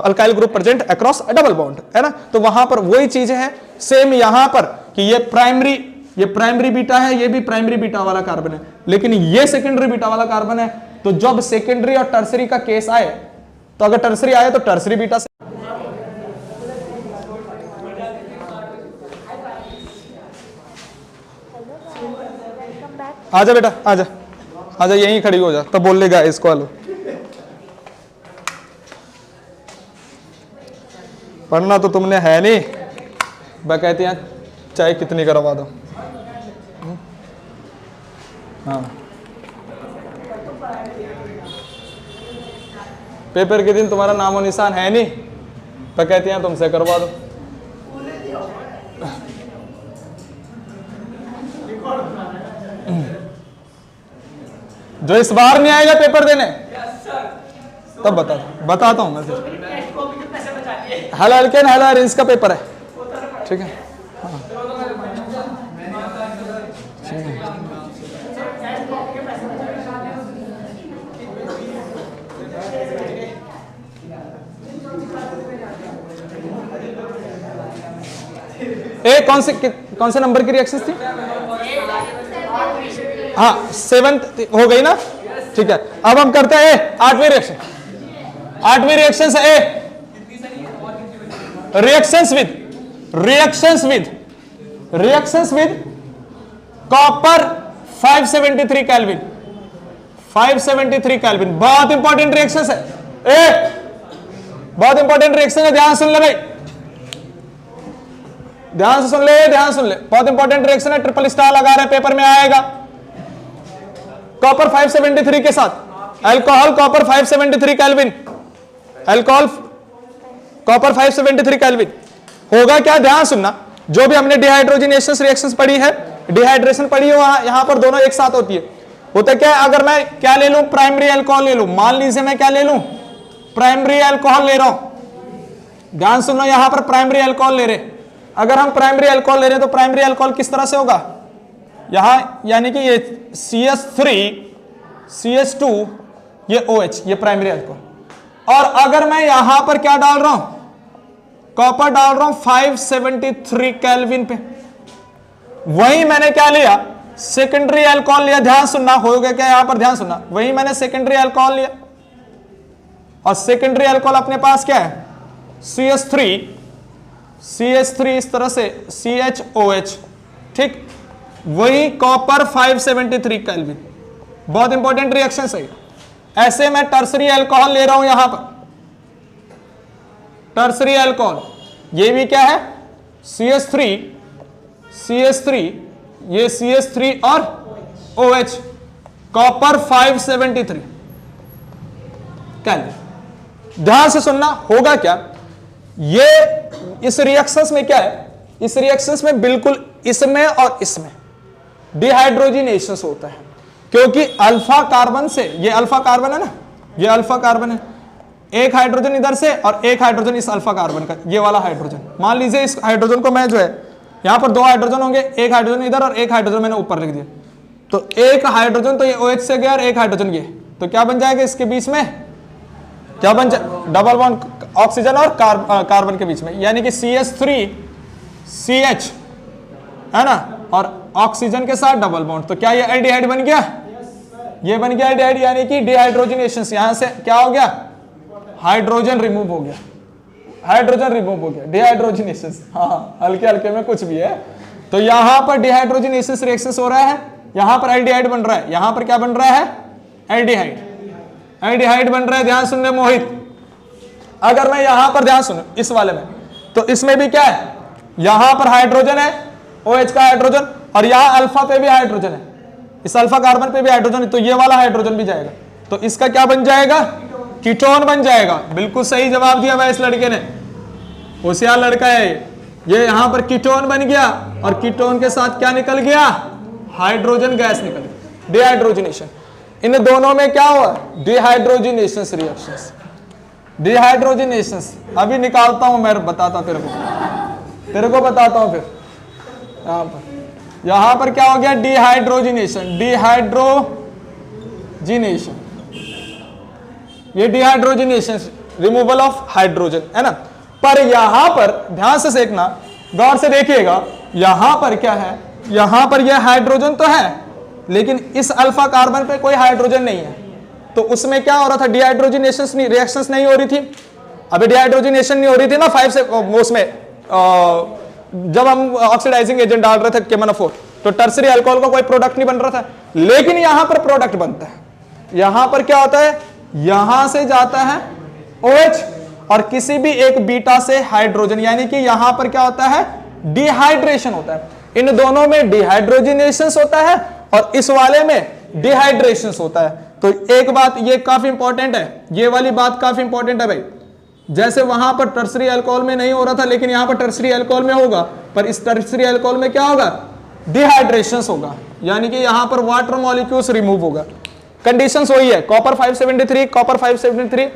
alkyl group present across double bond, है ना। तो वहां पर वही चीजें हैं सेम यहां पर, कि ये प्राइमरी बीटा है, ये भी प्राइमरी बीटा वाला कार्बन है, लेकिन ये सेकेंडरी बीटा वाला कार्बन है। तो जब सेकेंडरी और टर्सरी का केस आए, तो अगर टर्सरी आए तो टर्सरी बीटा से, आजा बेटा आजा, यहीं खड़ी हो जा, तब बोल लेगा इसको आलो। पढ़ना तो तुमने है नहीं, कहते हैं चाहे कितनी करवा दो। हाँ, पेपर के दिन तुम्हारा नामो निशान है नहीं, तो कहते हैं तुमसे करवा दो। जो इस बार नहीं आएगा पेपर देने तब बताता हूं मैं फिर। हेलो एल्केन, हेलो एरिन्स का पेपर है, ठीक है। हाँ। कौन से नंबर की रिएक्शंस थी? हाँ 7th हो गई ना, ठीक है। अब हम करते हैं 8वीं रिएक्शन। 8वीं रिएक्शन से reactions with copper 573 kelvin. 573 kelvin बहुत इंपॉर्टेंट रिएक्शन है, बहुत इंपॉर्टेंट रिएक्शन है, ध्यान सुन ले भाई, ध्यान से सुन ले, ध्यान सुन ले, बहुत इंपॉर्टेंट रिएक्शन है, ट्रिपल स्टार लगा रहे, पेपर में आएगा। कॉपर 573 के साथ alcohol copper 573 kelvin, alcohol copper 573 kelvin होगा क्या, ध्यान सुनना। जो भी हमने डिहाइड्रोजनेशन रिएक्शंस पढ़ी है, डिहाइड्रेशन पढ़ी है, वहां यहां पर दोनों एक साथ होती है। होता क्या है, अगर मैं क्या ले लूं, प्राइमरी अल्कोहल ले लूं, मान लीजिए मैं क्या ले लूं, प्राइमरी अल्कोहल ले रहा हूं, ध्यान सुनो, यहां पर प्राइमरी अल्कोहल ले रहे। अगर हम प्राइमरी अल्कोहल ले रहे हैं तो प्राइमरी अल्कोहल किस तरह से होगा, यहां यानी कि ये CH3 CH2 ये OH, ये प्राइमरी अल्कोहल। और अगर मैं यहां पर क्या डाल रहा हूं, कॉपर डाल रहा हूं 573 केल्विन पे, वही मैंने क्या लिया, सेकेंडरी अल्कोहल लिया। ध्यान सुनना, हो गया क्या यहां पर, ध्यान सुनना, वही मैंने सेकेंडरी अल्कोहल लिया। और सेकेंडरी अल्कोहल अपने पास क्या है, CH3 इस तरह से CHOH, ठीक, वही कॉपर 573 केल्विन। बहुत इंपॉर्टेंट रिएक्शन है। ऐसे मैं टर्सरी अल्कोहल ले रहा हूं, यहां पर टर्सरी अल्कोहल, ये भी क्या है CH3 ये CH3 और OH, कॉपर 573 केल्विन। ध्यान से सुनना, होगा क्या, ये इस रिएक्शंस में क्या है, इस रिएक्शंस में बिल्कुल इसमें और इसमें डिहाइड्रोजिनेशन होता है, क्योंकि अल्फा कार्बन से, ये अल्फा कार्बन है ना, ये अल्फा कार्बन है, एक हाइड्रोजन इधर से और एक हाइड्रोजन इस अल्फा कार्बन का, ये वाला हाइड्रोजन। मान लीजिए इस हाइड्रोजन को मैं जो है, यहां पर 2 हाइड्रोजन होंगे, एक हाइड्रोजन इधर और एक हाइड्रोजन मैंने ऊपर लिख दिया, तो एक हाइड्रोजन तो ये OH से गया और एक हाइड्रोजन ये, तो क्या बन जाएगा इसके बीच में, क्या बन जाए, डबल बॉन्ड ऑक्सीजन और कार्बन के बीच में, यानी कि CH3 CH है ना, और ऑक्सीजन के साथ डबल बॉन्ड, तो क्या ये एल्डिहाइड बन गया, ये बन गया एल्डिहाइड, यानी कि डिहाइड्रोजनेशन, यहां से क्या हो गया, हाइड्रोजन रिमूव हो गया, हाइड्रोजन रिमूव हो गया, डिहाइड्रोजनेशन। हाँ, हल्के हल्के में कुछ भी है, तो यहां पर डिहाइड्रोजनेशन रिएक्शन हो रहा है, यहां पर एल्डिहाइड बन रहा है, यहां पर क्या बन रहा है, एल्डिहाइड, एल्डिहाइड बन रहा है। ध्यान सुनने मोहित, अगर मैं यहां पर ध्यान सुनो इस वाले में, तो इसमें भी क्या है, यहां पर हाइड्रोजन है, OH का हाइड्रोजन, और यहां अल्फा पे भी हाइड्रोजन है, इस अल्फा कार्बन पे भी हाइड्रोजन है, तो ये वाला हाइड्रोजन भी जाएगा, तो इसका क्या बन जाएगा, कीटोन बन जाएगा। बिल्कुल सही जवाब दिया भाई इस लड़के ने, होशियार लड़का है ये। यहां पर कीटोन बन गया और कीटोन के साथ क्या निकल गया, हाइड्रोजन गैस निकल गई, डिहाइड्रोजनेशन। इन दोनों में क्या हुआ, डिहाइड्रोजनेशन रिएक्शंस, डिहाइड्रोजनेशंस। अभी निकालता हूं मैं, बताता तेरे को बताता हूं फिर। यहां पर क्या हो गया, डिहाइड्रोजनेशन, डिहाइड्रोजनेशन, ये डिहाइड्रोजनेशन, रिमूवल ऑफ हाइड्रोजन है ना। पर यहां पर ध्यान से देखना, गौर से देखिएगा, यहां पर क्या है, यहां पर यह हाइड्रोजन तो है, लेकिन इस अल्फा कार्बन पे कोई हाइड्रोजन नहीं है, तो उसमें क्या हो रहा था, डिहाइड्रोजनेशन रिएक्शंस नहीं हो रही थी। अभी डिहाइड्रोजनेशन नहीं हो रही थी ना 5 से, उसमें जब हम ऑक्सीडाइजिंग एजेंट डाल रहे थे KMnO4, तो टर्सरी अल्कोहल का कोई प्रोडक्ट नहीं बन रहा था, लेकिन यहां पर प्रोडक्ट बनता है। यहां पर क्या होता है, यहां से जाता है OH और किसी भी एक बीटा से हाइड्रोजन, यानी कि यहां पर क्या होता है, डिहाइड्रेशन होता है। इन दोनों में डिहाइड्रोजनेशन होता है और इस वाले में डिहाइड्रेशन होता है। तो एक बात ये काफी इंपॉर्टेंट है, ये वाली बात काफी इंपॉर्टेंट है भाई। जैसे वहां पर टर्सरी अल्कोहल में नहीं हो रहा था, लेकिन यहां पर टर्सरी अल्कोहल में होगा, पर इस टर्सरी अल्कोहल में क्या होगा, डिहाइड्रेशन होगा, यानी कि यहां पर वाटर मॉलिक्यूल्स रिमूव होगा। कंडीशंस वही है, कॉपर 573, कॉपर 573,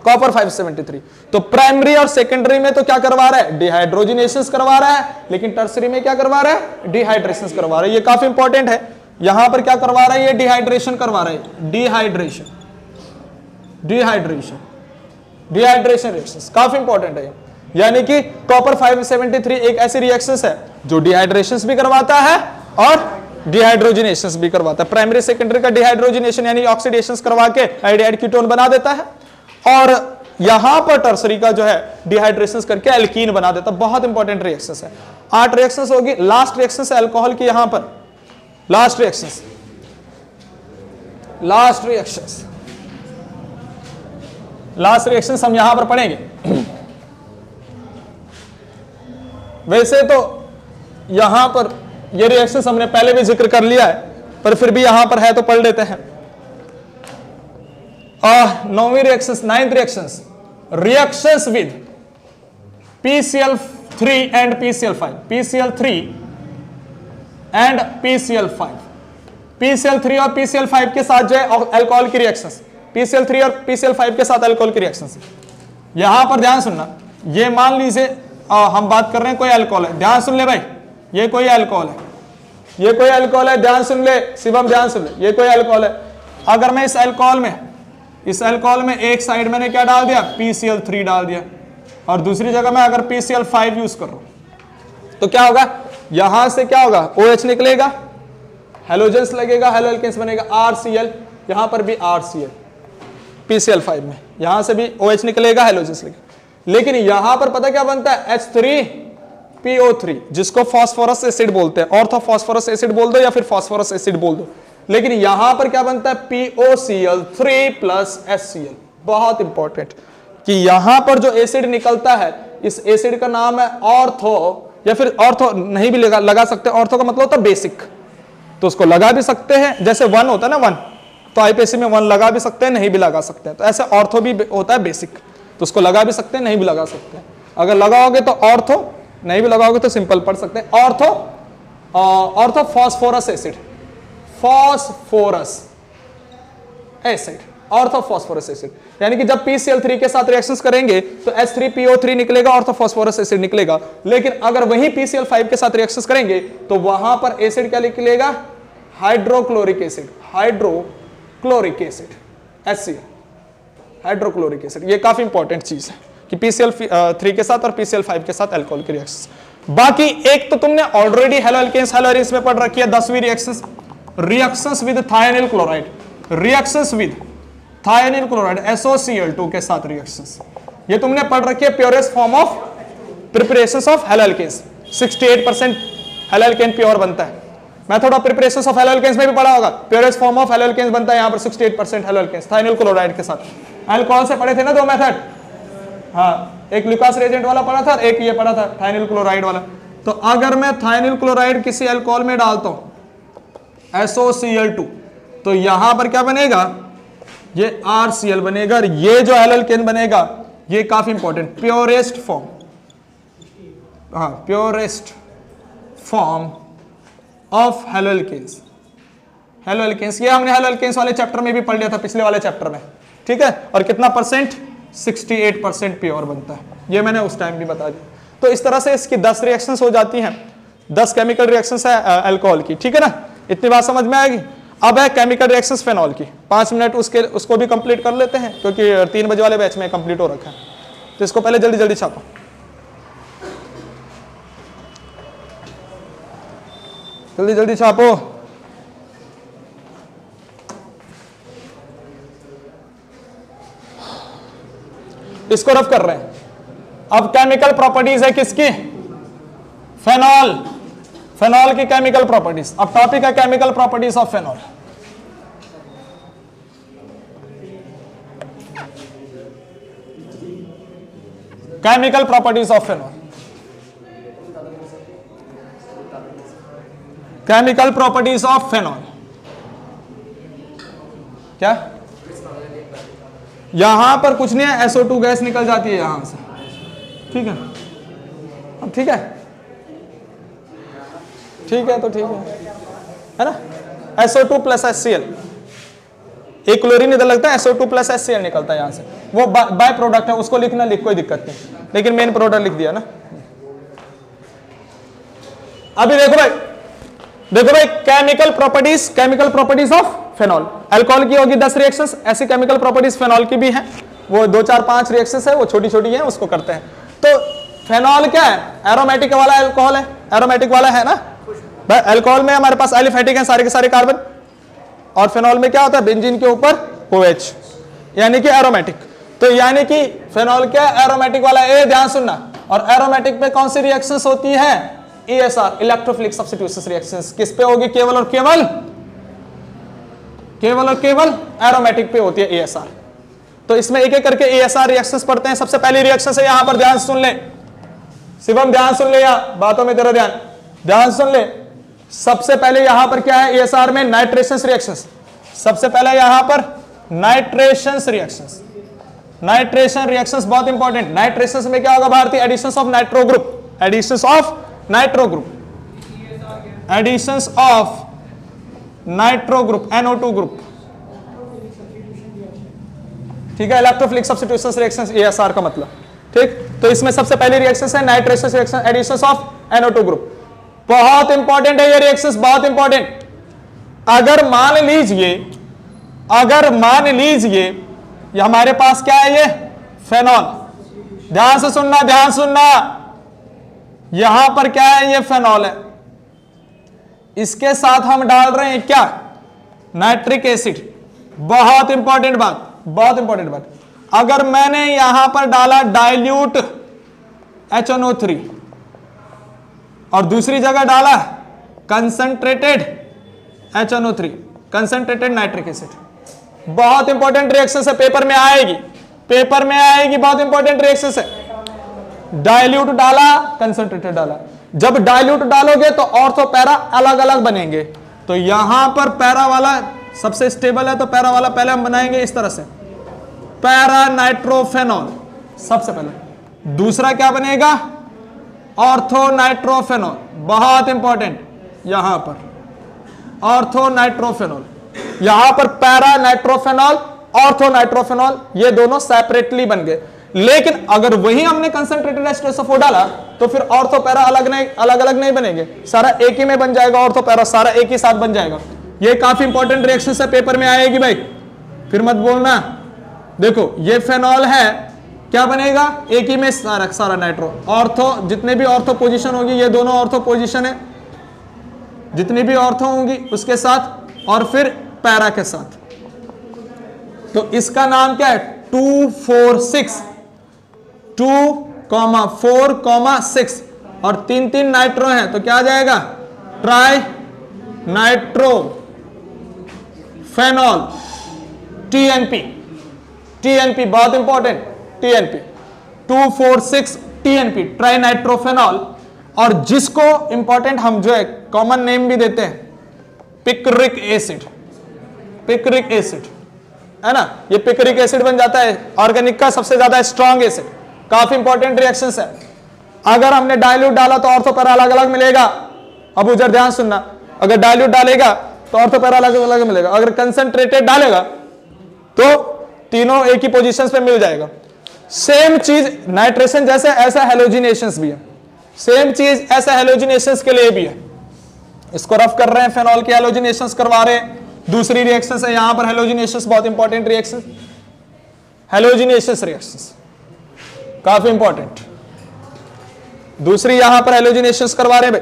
कॉपर 573। तो प्राइमरी और सेकेंडरी में तो क्या करवा रहा है, डिहाइड्रोजिनेशन करवा रहा है, लेकिन टर्सरी में क्या करवा रहा है, डिहाइड्रेशन करवा रहा है। ये काफी इंपॉर्टेंट है, यहां पर क्या करवा रहा है, ये डिहाइड्रेशन करवा रहा है, डिहाइड्रेशन रिएक्शंस काफी इंपॉर्टेंट है। यानी कि कॉपर 573 एक ऐसी रिएक्शंस है जो डिहाइड्रेशंस भी करवाता है और डिहाइड्रोजिनेशंस भी करवाता है। प्राइमरी सेकेंडरी का डिहाइड्रोजिनेशन यानी ऑक्सीडेशंस करवा के एल्डिहाइड कीटोन बना देता है, और यहां पर टर्सरी का जो है डिहाइड्रेशंस करके एल्कीन बना देता है। बहुत इंपॉर्टेंट रिएक्शंस है। 8 रिएक्शंस होगी। लास्ट रिएक्शंस है अल्कोहल की, यहां पर लास्ट रिएक्शंस हम यहां पर पढ़ेंगे। वैसे तो यहां पर ये रिएक्शंस हमने पहले भी जिक्र कर लिया है, पर फिर भी यहां पर है तो पढ़ लेते हैं। 9वीं reactions, 9th reactions with PCl3 and PCl5, PCl3 and PCl5, PCl3 और PCl5 के साथ जो है अल्कोहल की रिएक्शंस, PCl3 और PCl5 के साथ अल्कोहल की रिएक्शंस। यहां पर ध्यान सुनना, ये मान लीजिए हम बात कर रहे हैं कोई अल्कोहल है, ध्यान सुन ले भाई, ये कोई अल्कोहल है, ये कोई अल्कोहल है, ध्यान सुन ले शिवम, ध्यान सुन ले, ये कोई अल्कोहल है। अगर मैं इस अल्कोहल में एक साइड मैंने क्या डाल दिया, PCl3 डाल दिया, और दूसरी जगह मैं अगर PCl5 यूज कर रहा हूं तो क्या होगा, यहां से क्या होगा, OH निकलेगा, हेलोजेंस लगेगा, हेलो एल्केन्स बनेगा, RCl, यहां पर भी RCl, PCl5 में यहां से भी OH निकलेगा, हेलोजेंस लगेगा। लेकिन यहां पर पता क्या बनता है, H3PO3, जिसको फास्फोरस एसिड बोलते हैं, ऑर्थो फास्फोरस एसिड बोल दो या फिर फास्फोरस एसिड बोल दो। लेकिन यहां पर क्या बनता है, POCl3 प्लस HCl। बहुत इंपॉर्टेंट कि यहां पर जो एसिड निकलता है, इस एसिड का नाम है ऑर्थो, या फिर ऑर्थो नहीं भी लगा सकते, ऑर्थो का मतलब होता है बेसिक, तो उसको लगा भी सकते हैं, जैसे 1 होता है ना 1, तो आईपीएससी में 1 लगा भी सकते हैं, नहीं भी लगा सकते हैं। तो ऐसे ऑर्थो भी होता है बेसिक, तो उसको लगा भी सकते हैं, नहीं भी लगा सकते हैं। अगर लगाओगे तो ऑर्थो, नहीं भी लगाओगे तो सिंपल पढ़ सकते हैं, ortho phosphorus acid, phosphorus acid, ortho phosphorus acid. यानी कि जब PCl3 के साथ रिएक्शंस करेंगे तो H3PO3 निकलेगा, ऑर्थो फास्फोरस एसिड निकलेगा। लेकिन अगर वही PCl5 के साथ रिएक्शंस करेंगे तो वहां पर एसिड क्या निकलेगा, hydrochloric acid, HCl, hydrochloric acid. ये काफी इंपॉर्टेंट चीज है कि PCl3 के साथ और PCl5 के साथ अल्कोहल की रिएक्शंस। बाकी एक तो तुमने already haloalkanes, haloarenes में पढ़ रखी है, 10वीं reactions with thionyl chloride, reactions with thionyl chloride SOCl2 के साथ रिएक्शंस, ये तुमने पढ़ रखी है। Purest form of preparations of haloalkanes, 68% haloalkane pure बनता है। Method of preparations of haloalkanes में भी पढ़ा होगा, purest form of haloalkanes बनता है यहां पर 68% हेलो एल्केन्स थायोनिल क्लोराइड के साथ। अल्कोहल से पढ़े थे ना 2 मेथड, हाँ, एक लुकास रिएजेंट वाला पढ़ा था, एक ये पढ़ा था थायोनिल क्लोराइड वाला। तो अगर मैं थायोनिल क्लोराइड किसी अल्कोहल में डालता हूं SOCl2, तो यहां पर क्या बनेगा, ये RCl बनेगा, और ये जो हेलो एल्केन बनेगा ये काफी इंपॉर्टेंट, प्योरेस्ट फॉर्म, हाँ, purest form of haloalkanes. Haloalkanes, ये हमने हेलो एल्केन्स वाले चैप्टर में भी पढ़ लिया था, पिछले वाले चैप्टर में, ठीक है। और कितना परसेंट, 68% प्योर बनता है, ये मैंने उस टाइम भी बता दिया। तो इस तरह से इसकी 10 रिएक्शंस हो जाती हैं, 10 केमिकल रिएक्शंस है अल्कोहल की, ठीक है ना। इतनी बात समझ में आएगी। अब है केमिकल रिएक्शंस फेनॉल की, 5 मिनट उसको भी कंप्लीट कर लेते हैं, क्योंकि 3 बजे वाले बैच में कंप्लीट हो रखा है। तो इसको पहले जल्दी जल्दी छापो, जल्दी जल्दी छापो। इसको रफ कर रहे हैं। अब केमिकल प्रॉपर्टीज है किसकी, फेनॉल, फेनॉल की केमिकल प्रॉपर्टीज। अब टॉपिक है chemical properties of phenol. Chemical properties of phenol, chemical properties of phenol. क्या, यहां पर कुछ नहीं है, SO2 गैस निकल जाती है यहां से, ठीक है। अब ठीक है, ठीक है, तो ठीक है ना, SO2 प्लस HCl, एक क्लोरीन इधर लगता है, SO2 प्लस HCl निकलता है यहां से, वो बाय प्रोडक्ट है, उसको लिखना लिख कोई दिक्कत नहीं, लेकिन मेन प्रोडक्ट लिख दिया ना। अभी देखो भाई chemical properties of phenol. Alcohol की होगी 10 रिएक्शंस, ऐसी केमिकल प्रॉपर्टीज फेनॉल की भी हैं, वो 2 4 5 रिएक्शंस है, वो छोटी छोटी है, उसको करते हैं। तो फेनॉल क्या है? एरोमेटिक वाला अल्कोहल है, एरोमेटिक वाला है ना भाई। अल्कोहल में हमारे पास एलिफेटिक है सारे के सारे कार्बन, और फेनॉल में क्या होता है? बेंजीन के ऊपर OH, यानी कि एरोमेटिक। तो यानी कि फेनॉल क्या है? एरोमेटिक वाला। ए ध्यान सुनना, और एरोमेटिक पे कौन सी रिएक्शंस होती है? ESR, electrophilic substitution reactions. किस पे होगी? केवल और केवल एरोमेटिक पे होती है ESR। तो इसमें एक एक करके ESR रिएक्शंस पढ़ते हैं। सबसे पहली रिएक्शन है, यहां पर ध्यान सुन ले शिवम, ध्यान सुन ले, यहां बातों में तेरा ध्यान सुन ले। सबसे पहले यहां पर क्या है? ESR में नाइट्रेशंस रिएक्शंस। सबसे पहले यहां पर नाइट्रेशंस रिएक्शंस, नाइट्रेशन रिएक्शंस बहुत इंपॉर्टेंट। नाइट्रेशंस में क्या होगा भारतीय? Additions of nitro group, additions of nitro group, additions of nitro group, NO2 group, ठीक है। इलेक्ट्रोफिलिक सब्स्टिट्यूशन रिएक्शंस ESR का मतलब, ठीक। तो इसमें सबसे पहली रिएक्शंस है nitration reaction, additions of NO2 group. बहुत इंपॉर्टेंट है ये रिएक्शंस, बहुत इंपॉर्टेंट। अगर मान लीजिए ये हमारे पास क्या है? ये फेनॉल, ध्यान से सुनना, ध्यान सुनना, यहां पर क्या है? ये फेनॉल है, इसके साथ हम डाल रहे हैं क्या? Nitric acid. बहुत इंपॉर्टेंट बात, बहुत इंपॉर्टेंट बात। अगर मैंने यहां पर डाला डाइल्यूट HNO3 और दूसरी जगह डाला concentrated HNO3, concentrated nitric acid, बहुत इंपॉर्टेंट रिएक्शन है, पेपर में आएगी, बहुत इंपॉर्टेंट रिएक्शन है। डाइल्यूट डाला, कंसंट्रेटेड डाला। जब डाइल्यूट डालोगे तो ऑर्थो पैरा अलग अलग बनेंगे। तो यहां पर पैरा वाला सबसे स्टेबल है, तो पैरा वाला पहले हम बनाएंगे इस तरह से, पैरा नाइट्रोफेनॉल सबसे पहले। दूसरा क्या बनेगा? ऑर्थो नाइट्रोफेनॉल, बहुत इंपॉर्टेंट, यहां पर ऑर्थो नाइट्रोफेनॉल, यहां पर पैरा नाइट्रोफेनॉल, ऑर्थो नाइट्रोफेनॉल, ये दोनों सेपरेटली बन गए। लेकिन अगर वही हमने कंसंट्रेटेड H2SO4 डाला तो फिर ऑर्थो पैरा अलग अलग नहीं बनेंगे, सारा एक ही में बन जाएगा, ऑर्थो पैरा सारा एक ही साथ बन जाएगा। ये काफी इंपॉर्टेंट रिएक्शन है, पेपर में आएगी भाई, फिर मत बोलना। देखो ये फेनॉल है, क्या बनेगा? एक ही में सारा नाइट्रो, ऑर्थो, जितने भी ऑर्थो पोजीशन होगी, ये दोनों ऑर्थो पोजीशन है, जितनी भी ऑर्थो होंगी उसके साथ, और फिर पैरा के साथ। तो इसका नाम क्या है? 2,4,6, 2,4,6, और 3 नाइट्रो है, तो क्या आ जाएगा? ट्राई नाइट्रो फेनॉल, TNP, बहुत इंपॉर्टेंट, TNP, 2,4,6 TNP, ट्राई नाइट्रोफेनॉल। और जिसको इंपॉर्टेंट हम जो है कॉमन नेम भी देते हैं, पिक्रिक एसिड है ना, ये पिक्रिक एसिड बन जाता है, ऑर्गेनिक का सबसे ज्यादा स्ट्रॉन्ग एसिड। काफी इंपॉर्टेंट रिएक्शंस है। अगर हमने डाइल्यूट डाला तो ऑर्थो पैरा अलग अलग मिलेगा। अब उधर ध्यान सुनना, अगर डाइल्यूट डालेगा तो ऑर्थो पैरा अलग अलग मिलेगा, अगर कंसंट्रेटेड डालेगा तो तीनों एक ही पोजीशंस पे मिल जाएगा। सेम चीज नाइट्रेशन जैसे ऐसा हेलोजिनेशंस भी है, सेम चीज ऐसा हेलोजिनेशंस के लिए भी है। इसको रफ कर रहे हैं, फेनॉल के हेलोजिनेशंस करवा रहे हैं। दूसरी रिएक्शंस है यहां पर हेलोजिनेशंस, बहुत इंपॉर्टेंट रिएक्शन, हेलोजिनेशंस रिएक्शंस काफी इंपॉर्टेंट। दूसरी यहां पर हेलोजिनेशंस करवा रहे हैं भाई।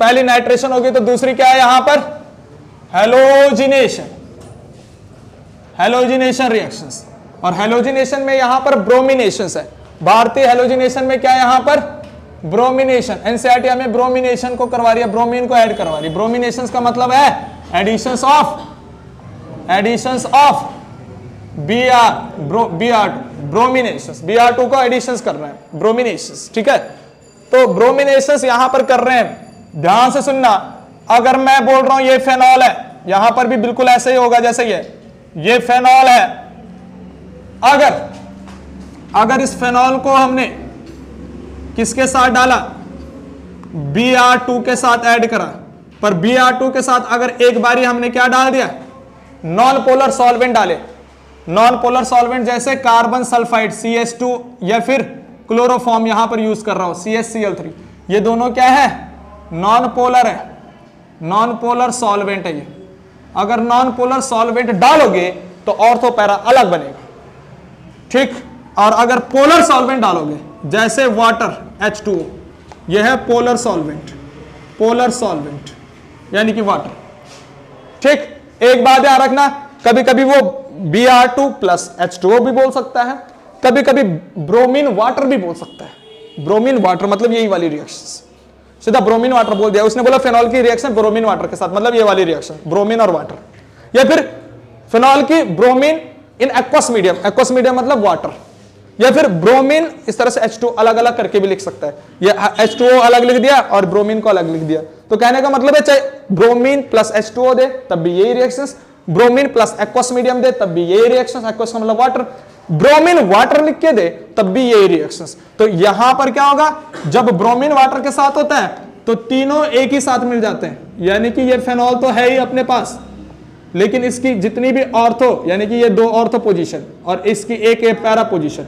पहली नाइट्रेशन होगी तो दूसरी क्या है यहां पर? Halogenation reactions. और हेलोजिनेशन में यहां पर ब्रोमिनेशंस है। भारतीय हेलोजिनेशन में क्या है यहां पर? ब्रोमिनेशन। एनसीईआरटी हमें ब्रोमिनेशन को करवा रही है, ब्रोमीन को ऐड करवा रही है। ब्रोमिनेशंस का मतलब है एडिशंस ऑफ ब्रोमिनेशंस, Br2 को एडिशंस कर रहे हैं, ब्रोमिनेशंस, ठीक है। तो ब्रोमिनेशंस यहां पर कर रहे हैं, ध्यान से सुनना। अगर मैं बोल रहा हूं ये फेनॉल है, यहां पर भी बिल्कुल ऐसे ही होगा जैसे ये फेनॉल है। अगर इस फेनॉल को हमने किसके साथ डाला? Br2 के साथ ऐड करा पर Br2 के साथ अगर एक बारी हमने क्या डाल दिया, नॉन पोलर सॉल्वेंट डाले, नॉन पोलर सॉल्वेंट जैसे कार्बन सल्फाइड CH2 या फिर क्लोरोफॉर्म यहां पर यूज कर रहा हूं CHCl3, ये दोनों क्या है, नॉन पोलर है, नॉन पोलर सॉल्वेंट है ये। अगर नॉन पोलर सॉल्वेंट डालोगे तो ऑर्थो पैरा अलग बनेगा, ठीक। और अगर पोलर सॉल्वेंट डालोगे जैसे वाटर H2O, यह है पोलर सॉल्वेंट, पोलर सॉल्वेंट यानी कि वाटर, ठीक। एक बात याद रखना, कभी कभी वो Br2 प्लस H2O भी बोल सकता है, कभी कभी ब्रोमीन वाटर भी बोल सकता है। ब्रोमीन वाटर मतलब यही वाली रिएक्शन, सीधा ब्रोमीन वाटर बोल दिया उसने, बोला फेनॉल की रिएक्शन ब्रोमीन वाटर के साथ, मतलब ये वाली रिएक्शन ब्रोमीन और वाटर, या फिर फेनॉल की bromine in aqueous medium, aqueous medium मतलब वाटर, या फिर ब्रोमीन इस तरह से H2 अलग अलग करके भी लिख सकता है, ये H2O अलग लिख दिया और ब्रोमीन को अलग लिख दिया। तो कहने का मतलब है चाहे ब्रोमीन प्लस H2O दे तब भी यही reaction, bromine plus aqueous medium दे तब भी यही रिएक्शन, एक्वस का मतलब वाटर, ब्रोमीन वाटर लिख के दे तब भी यही रिएक्शंस। तो यहां पर क्या होगा, जब ब्रोमीन वाटर के साथ होता है तो तीनों एक ही साथ मिल जाते हैं, यानी कि ये फेनॉल तो है ही अपने पास, लेकिन इसकी जितनी भी ऑर्थो यानी कि ये दो ऑर्थो पोजीशन और इसकी एक पैरा पोजीशन,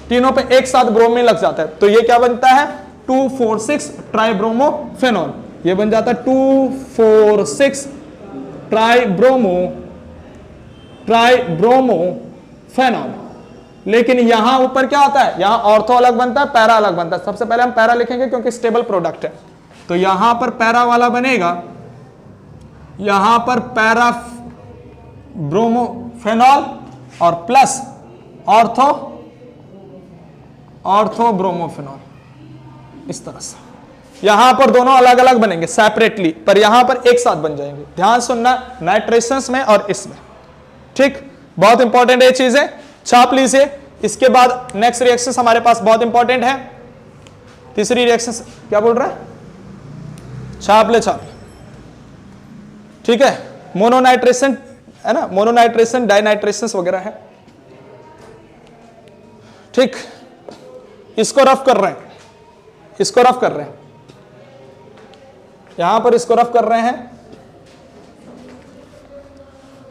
तीनों पे एक साथ ब्रोमीन लग जाता है, तो ये क्या बनता है 2,4,6 ट्राइब्रोमोफेनॉल, ये बन जाता है 2,4,6 ट्राइब्रोमोफेनॉल। लेकिन यहां ऊपर क्या होता है, यहां ऑर्थो अलग बनता है, पैरा अलग बनता है। सबसे पहले हम पैरा लिखेंगे क्योंकि स्टेबल प्रोडक्ट है, तो यहां पर पैरा वाला बनेगा, यहां पर पैरा ब्रोमोफेनॉल और प्लस ऑर्थो ब्रोमोफेनॉल, इस तरह से। यहां पर दोनों अलग अलग बनेंगे सेपरेटली, पर यहां पर एक साथ बन जाएंगे। ध्यान सुनना नाइट्रेशंस में और इसमें, ठीक, बहुत इंपॉर्टेंट ये चीज है, छाप लीजिए। इसके बाद नेक्स्ट रिएक्शन हमारे पास बहुत इंपॉर्टेंट है, तीसरी रिएक्शन क्या बोल रहा है, छाप ले छाप, ठीक है। मोनोनाइट्रेशन है ना, मोनोनाइट्रेशन डाइनाइट्रेशन वगैरह है, ठीक। इसको रफ कर रहे हैं, इसको रफ कर रहे हैं, यहां पर इसको रफ कर रहे हैं।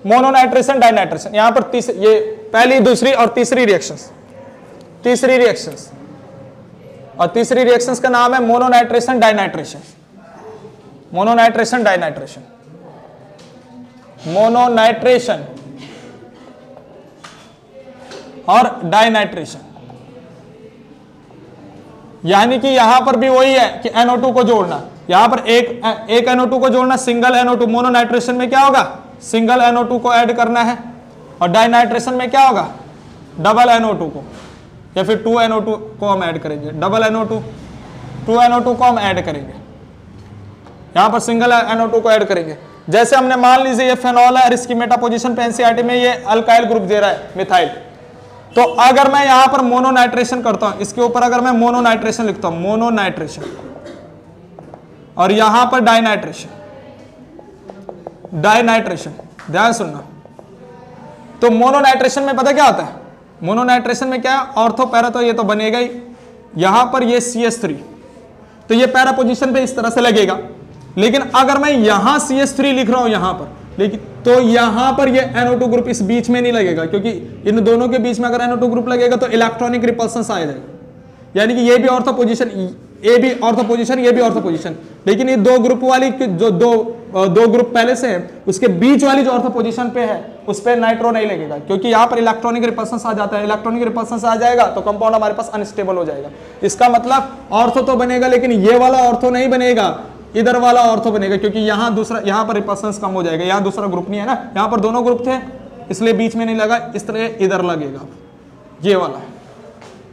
मोनोनाइट्रेशन डाइनाइट्रेशन, यहां पर ये पहली दूसरी और तीसरी रिएक्शंस, तीसरी रिएक्शंस और तीसरी रिएक्शंस का नाम है मोनोनाइट्रेशन डाइनाइट्रेशन, मोनोनाइट्रेशन डाइनाइट्रेशन, मोनोनाइट्रेशन और डाइनाइट्रेशन। यानी कि यहां पर भी वही है कि NO2 को जोड़ना, यहां पर एक NO2 को जोड़ना, सिंगल NO2। मोनोनाइट्रेशन में क्या होगा, सिंगल NO2 को ऐड करना है, और डाइनाइट्रेशन में क्या होगा, डबल NO2 को, या फिर 2 NO2 को हम ऐड करेंगे, डबल NO2, 2 NO2 को हम ऐड करेंगे, यहां पर सिंगल NO2 को ऐड करेंगे। जैसे हमने मान लीजिए ये फेनॉल है और इसकी मेटा पोजीशन पे NCERT में ये अल्काइल ग्रुप दे रहा है मिथाइल, तो अगर मैं यहां पर मोनोनाइट्रेशन करता हूं, इसके ऊपर अगर मैं मोनोनाइट्रेशन लिखता हूं, मोनोनाइट्रेशन, और यहां पर डाइनाइट्रेशन, डाइनाइट्रेशन, ध्यान सुनना। तो मोनोनाइट्रेशन में पता क्या होता है, मोनोनाइट्रेशन में क्या है, ऑर्थो पैरा तो ये तो बनेगा ही, यहां पर ये CH3, तो ये पैरा पोजीशन पे इस तरह से लगेगा। लेकिन अगर मैं यहां CH3 लिख रहा हूं यहां पर, लेकिन तो यहां पर ये NO2 ग्रुप इस बीच में नहीं लगेगा, क्योंकि इन दोनों के बीच में अगर NO2 ग्रुप लगेगा तो इलेक्ट्रॉनिक रिपल्सन आ जाएगा, यानी कि ये भी ऑर्थो पोजीशन, ये भी ऑर्थो पोजीशन, ये भी ऑर्थो पोजीशन। लेकिन ये दो ग्रुप वाली जो दो ग्रुप पहले से है, उसके बीच वाली जो ऑर्थो पोजीशन पे है उस पर नाइट्रो नहीं लगेगा, क्योंकि यहाँ पर इलेक्ट्रॉनिक रिपल्सन आ जाता है। इलेक्ट्रॉनिक रिपल्सन आ जाएगा तो कंपाउंड हमारे पास अनस्टेबल हो जाएगा। इसका मतलब ऑर्थो तो बनेगा, लेकिन ये वाला ऑर्थो नहीं बनेगा, इधर वाला ऑर्थो बनेगा, क्योंकि यहाँ दूसरा, यहाँ पर रिपल्सन कम हो जाएगा, यहाँ दूसरा ग्रुप नहीं है ना, यहाँ पर दोनों ग्रुप थे इसलिए बीच में नहीं लगा, इस तरह इधर लगेगा, ये वाला,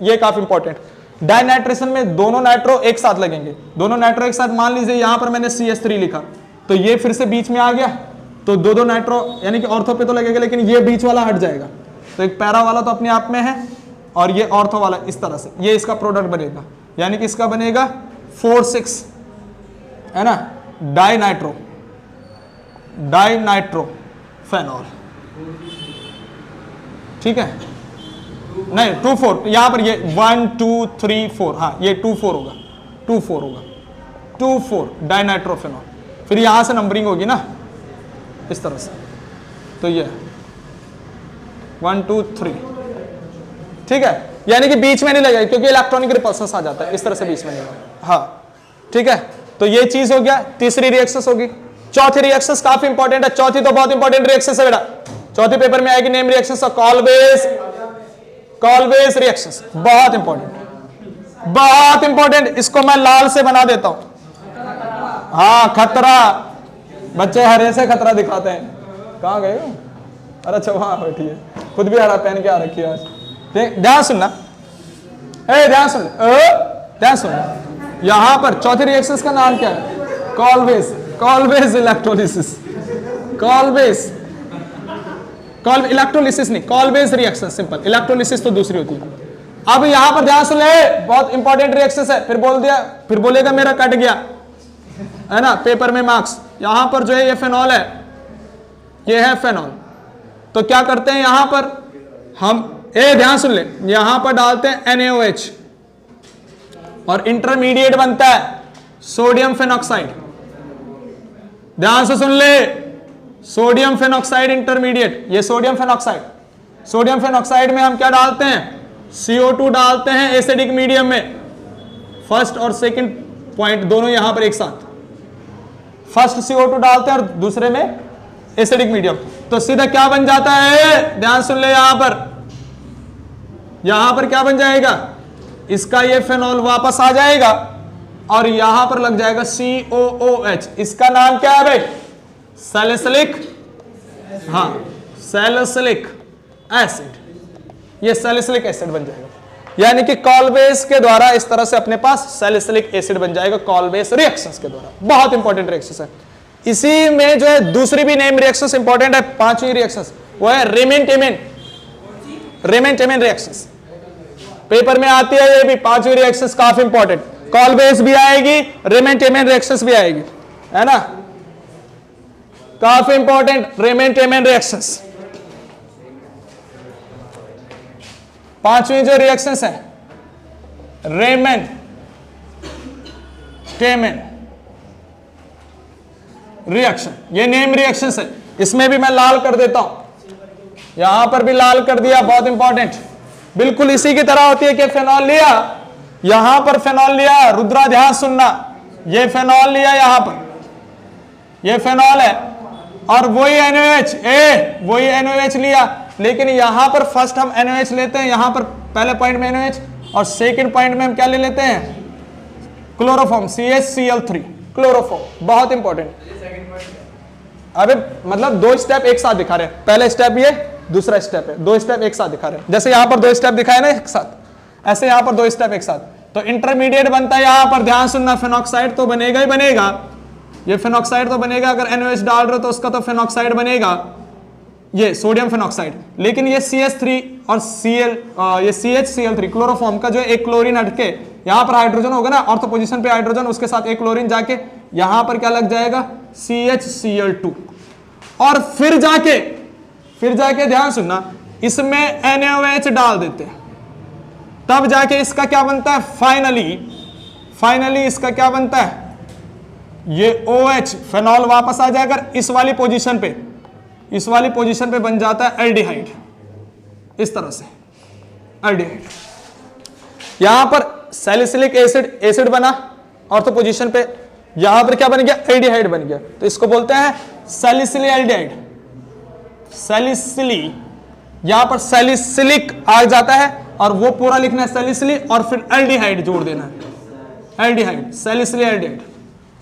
ये काफी इंपॉर्टेंट। डाइनाइट्रेशन में दोनों नाइट्रो एक साथ लगेंगे, दोनों नाइट्रो एक साथ, मान लीजिए यहां पर मैंने CH3 लिखा तो ये फिर से बीच में आ गया, तो दो नाइट्रो यानी कि ऑर्थो पे तो लगेगा, लेकिन ये बीच वाला हट जाएगा, तो एक पैरा वाला तो अपने आप में है और ये ऑर्थो वाला इस तरह से, ये इसका प्रोडक्ट बनेगा, यानी कि इसका बनेगा 4,6 है ना, डाइनाइट्रो, डाइनाइट्रोफेनॉल, ठीक है, नहीं 2,4, यहां पर ये 1 2 3 4, हाँ ये 2,4 होगा, 2,4 होगा, 2,4 डाइनाइट्रोफेनॉल। फिर यहां से नंबरिंग होगी ना इस तरह से, तो ये 1 2 3, ठीक है, यानी कि बीच में नहीं लगेगा क्योंकि इलेक्ट्रॉनिक रिपल्सस आ जाता है इस तरह से बीच में नहीं लगेगा। हाँ ठीक है, तो ये चीज हो गया, तीसरी रिएक्शंस होगी। चौथी रिएक्शंस काफी इंपॉर्टेंट है, चौथी तो बहुत इंपॉर्टेंट रिएक्शंस है बेटा, चौथी पेपर में आएगी नेम रिएक्शंस और कॉल-बेस रिएक्शंस, बहुत इंपॉर्टेंट, बहुत इंपॉर्टेंट। इसको मैं लाल से बना देता हूं। हाँ खतरा, बच्चे हरे से खतरा दिखाते हैं। कहाँ गए हो? अरे अच्छा वहां बैठी है, खुद भी हरा पहन के आ रखी है आज। ध्यान सुनना, ध्यान सुन, ध्यान सुन। यहां पर चौथी रिएक्शंस का नाम क्या है? कॉल-बेस इलेक्ट्रोलिसिस, इलेक्ट्रोलिसिस नहीं, कॉल-बेस रिएक्शन, सिंपल। इलेक्ट्रोलिसिस तो दूसरी होती है। अब यहां पर ध्यान सुन ले, बहुत इंपॉर्टेंट रिएक्शंस है। फिर बोल दिया, फिर बोलेगा मेरा कट गया, है ना, पेपर में मार्क्स। यहां पर जो है ये फेनॉल है, ये है फेनॉल। तो क्या करते हैं यहां पर हम, ध्यान सुन ले, यहां पर डालते हैं NaOH और इंटरमीडिएट बनता है सोडियम फेनॉक्साइड। ध्यान से सुन ले, सोडियम फेनॉक्साइड इंटरमीडिएट, ये सोडियम फेनॉक्साइड। सोडियम फेनॉक्साइड में हम क्या डालते हैं? CO2 डालते हैं एसिडिक मीडियम में। फर्स्ट और सेकंड पॉइंट दोनों यहां पर एक साथ, फर्स्ट CO2 डालते हैं और दूसरे में एसिडिक मीडियम। तो सीधा क्या बन जाता है? ध्यान सुन ले, यहां पर क्या बन जाएगा? इसका ये फेनॉल वापस आ जाएगा और यहां पर लग जाएगा COOH। इसका नाम क्या है भाई? सैलिसिलिक, हाँ सैलिसिलिक एसिड। ये सैलिसिलिक एसिड बन जाएगा, यानी कि कॉल-बेस के द्वारा इस तरह से अपने पास सैलिसिलिक एसिड बन जाएगा कॉल-बेस रिएक्शंस के द्वारा। बहुत इंपॉर्टेंट रिएक्शंस है। इसी में जो है दूसरी भी नेम रिएक्शंस इंपॉर्टेंट है, पांचवी रिएक्शंस, वो है रेमेन-टेमेन रिएक्शंस। पेपर में आती है ये भी, पांचवी रिएक्शंस काफी इंपॉर्टेंट। कॉल-बेस भी आएगी, रेमेन-टेमेन रिएक्शंस भी आएगी, है ना, काफी इंपॉर्टेंट रेमेन-टेमेन रिएक्शंस। पांचवी जो रिएक्शंस है रेमेन-टेमेन रिएक्शन, ये नेम रिएक्शंस है। इसमें भी मैं लाल कर देता हूं, यहां पर भी लाल कर दिया, बहुत इंपॉर्टेंट। बिल्कुल इसी की तरह होती है कि फेनॉल लिया, यहां पर फेनॉल लिया, रुद्रा ध्यान सुनना, ये फेनॉल लिया, यहां पर ये फेनॉल है और वही NaOH, वही NaOH लिया, लेकिन यहां पर फर्स्ट हम NaOH लेते हैं, यहां पर पहले पॉइंट में NaOH और सेकंड पॉइंट में हम क्या ले लेते हैं? क्लोरोफॉर्म, CH-Cl3, क्लोरोफॉर्म, बहुत इंपॉर्टेंट। अबे मतलब दो स्टेप एक साथ दिखा रहे हैं, पहले स्टेप ये, दूसरा स्टेप है, दो स्टेप एक साथ दिखा रहे हैं। जैसे यहां पर दो स्टेप दिखाए ना एक साथ, ऐसे यहां पर दो स्टेप एक साथ। तो इंटरमीडिएट बनता है यहां पर, ध्यान सुनना, फेनॉक्साइड तो बनेगा ही बनेगा, ये फेनॉक्साइड तो बनेगा। अगर NaOH डाल रहे हो तो उसका तो फेनॉक्साइड बनेगा, ये सोडियम फेनॉक्साइड। लेकिन ये CH3 और ये CH-Cl3 क्लोरोफॉर्म का जो एक क्लोरीन हटके यहां पर हाइड्रोजन होगा ना, ऑर्थो पोजीशन पे हाइड्रोजन, उसके साथ एक क्लोरीन जाके यहां पर क्या लग जाएगा? CH-Cl2। और फिर जाके ध्यान सुनना, इसमें NaOH डाल देते हैं, तब जाके इसका क्या बनता है? फाइनली इसका क्या बनता है? ये OH फेनॉल वापस आ जाएगा इस वाली पोजीशन पे बन जाता है एल्डिहाइड, इस तरह से एल्डिहाइड। यहां पर सैलिसिलिक एसिड बना ऑर्थो पोजीशन पे, यहां पर क्या बन गया? एल्डिहाइड बन गया। तो इसको बोलते हैं सैलिसिली एल्डिहाइड, सैलिसिली। यहां पर सैलिसिलिक आ जाता है और वो पूरा लिखना है सैलिसिली और फिर एल्डिहाइड जोड़ देना है, एल्डिहाइड, सैलिसिली एल्डिहाइड।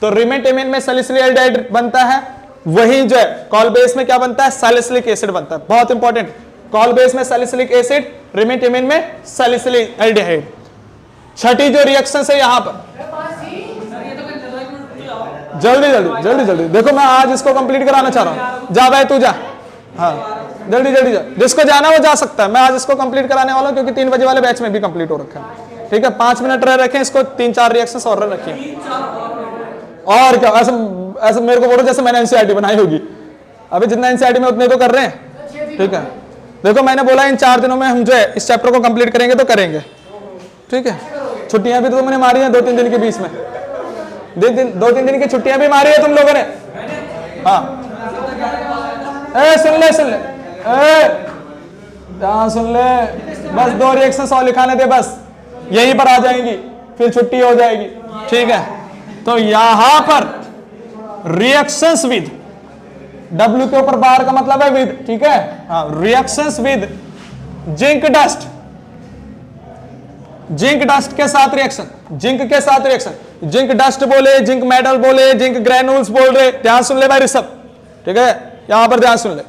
तो रेमेन-टेमेन में सैलिसिलिक एल्डिहाइड बनता है, वही जो है कॉल-बेस में क्या बनता है? सैलिसिलिक एसिड बनता है। बहुत इंपॉर्टेंट, कॉल-बेस में सैलिसिलिक एसिड, रेमेन-टेमेन में सैलिसिलिक एल्डिहाइड। छठी जो रिएक्शन है यहां पर, जल्दी देखो, मैं आज इसको कंप्लीट कराना चाह रहा हूं। जा भाई तू जा, हाँ जल्दी जा, जिसको जाना वो जा सकता है। मैं आज इसको कंप्लीट कराने वाला हूं क्योंकि 3 बजे वाले बैच में भी कंप्लीट हो रखा है। ठीक है, 5 मिनट रह रखे, इसको 3-4 रिएक्शंस और रखे। और क्या, ऐसे मेरे को बोलो जैसे मैंने NCERT बनाई होगी। अभी जितना NCERT में उतने तो कर रहे हैं। ठीक है, देखो मैंने बोला इन 4 दिनों में हम जो है इस चैप्टर को कंप्लीट करेंगे तो करेंगे। ठीक है, छुट्टियां भी तो मैंने मारी हैं 2-3 दिन के बीच में। दो तीन दिन की छुट्टियां भी मारी है तुम लोगों ने। हाँ सुन ले सुन ले, बस 2 रिएक्शंस और लिखाने दे, बस यहीं पर आ जाएंगी, फिर छुट्टी हो जाएगी। ठीक है, तो यहां पर रिएक्शंस विद, W के ऊपर बाहर का मतलब है विद। ठीक है, हाँ, reactions with zinc dust, zinc dust के साथ रिएक्शन, जिंक के साथ रिएक्शन, जिंक डस्ट बोले, जिंक मेटल बोले, जिंक ग्रेन्यूल्स बोल रहे, ध्यान सुन ले भाई ऋषभ। ठीक है, यहां पर ध्यान सुन ले,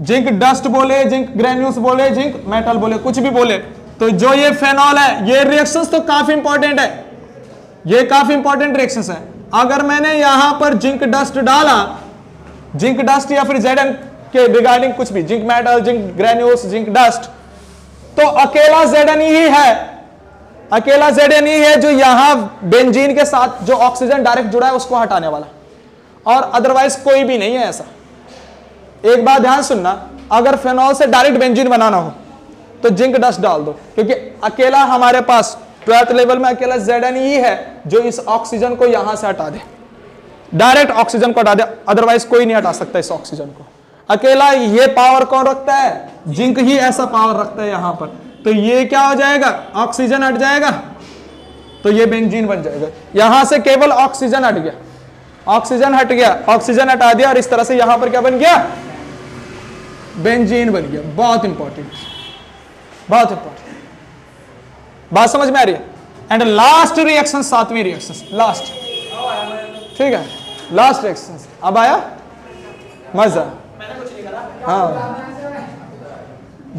जिंक डस्ट बोले, जिंक ग्रेन्यूल्स बोले, जिंक मेटल बोले, कुछ भी बोले, तो जो ये फेनॉल है, ये रिएक्शंस तो काफी इंपॉर्टेंट है, ये काफी इंपॉर्टेंट रिएक्शंस है। अगर मैंने यहां पर जिंक डस्ट डाला, जिंक डस्ट या फिर Zn के रिगार्डिंग कुछ भी, zinc metal, zinc granules, zinc dust, तो अकेला Zn ही है, अकेला Zn ही है जो यहां बेंजीन के साथ जो ऑक्सीजन डायरेक्ट जुड़ा है उसको हटाने वाला, और अदरवाइज कोई भी नहीं है ऐसा। एक बात ध्यान सुनना, अगर फेनॉल से डायरेक्ट बेंजीन बनाना हो तो जिंक डस्ट डाल दो, क्योंकि अकेला हमारे पास 12th लेवल में अकेला Zn ही है जो इस ऑक्सीजन को यहां से हटा दे, डायरेक्ट ऑक्सीजन को हटा दे, अदरवाइज कोई नहीं हटा सकता इस ऑक्सीजन को। अकेला ये पावर कौन रखता है? जिंक ही ऐसा पावर रखता है यहां पर। तो ये क्या हो जाएगा? ऑक्सीजन हट जाएगा तो ये बेंजीन बन जाएगा। यहां से केवल ऑक्सीजन हट गया, ऑक्सीजन हट गया, ऑक्सीजन हटा दिया, और इस तरह से यहां पर क्या बन गया? बेंजीन बन गया। बहुत इंपॉर्टेंट, बहुत इंपॉर्टेंट, बात समझ में आ रही है? एंड लास्ट रिएक्शन, 7वीं रिएक्शन, लास्ट। ठीक है, लास्ट रिएक्शन। अब आया मजा? हाँ,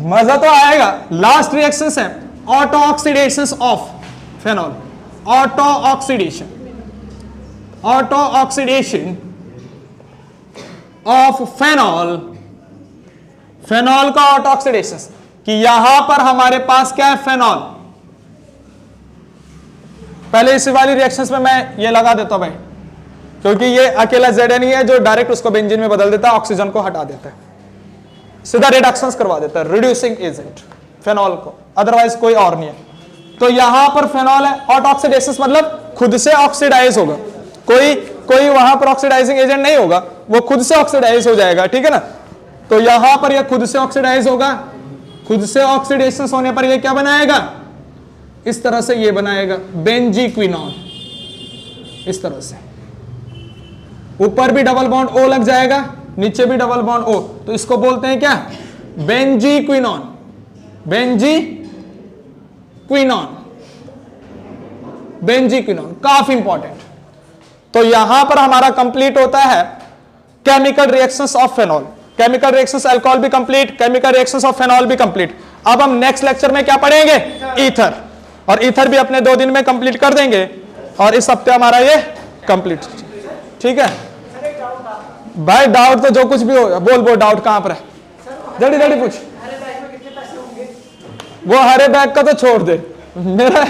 मजा तो आएगा। लास्ट रिएक्शन है auto oxidation of phenol, auto oxidation, auto oxidation of phenol, phenol का ऑटो ऑक्सीडेशन, कि यहां पर हमारे पास क्या है? फेनॉल। पहले इस वाली रिएक्शंस में मैं ये लगा देता हूं भाई, क्योंकि ये अकेला Zn ही है जो डायरेक्ट उसको बेंजीन में बदल देता है, ऑक्सीजन को हटा देता है, सीधा रिडक्शंस करवा देता है, रिड्यूसिंग एजेंट फेनॉल को, अदरवाइज कोई और नहीं है। तो यहां पर फेनॉल है, ऑटो ऑक्सीडेशन मतलब खुद से ऑक्सीडाइज होगा, कोई वहां पर ऑक्सीडाइजिंग एजेंट नहीं होगा, वो खुद से ऑक्सीडाइज हो जाएगा। ठीक है ना, तो यहां पर ये खुद से ऑक्सीडाइज होगा, खुद से ऑक्सीडेशन होने पर ये क्या बनाएगा? इस तरह से ये बनाएगा बेंजीक्विनॉन, इस तरह से। ऊपर भी डबल बॉन्ड O लग जाएगा, नीचे भी डबल बॉन्ड O, तो इसको बोलते हैं क्या? बेंजीक्विनॉन, बेंजीक्विनॉन, बेंजीक्विनॉन, काफी इंपॉर्टेंट। तो यहां पर हमारा कंप्लीट होता है chemical reactions of phenol, chemical reactions alcohol भी complete, chemical reactions of phenol भी कंप्लीट। अब हम नेक्स्ट लेक्चर में क्या पढ़ेंगे? ईथर, और ईथर भी अपने 2 दिन में कंप्लीट कर देंगे, और इस हफ्ते हमारा ये कंप्लीट। ठीक है भाई, डाउट तो जो कुछ भी हो, बोल डाउट कहां पर है? जल्दी जल्दी पूछ। वो हरे बैग का तो छोड़ दे, मेरा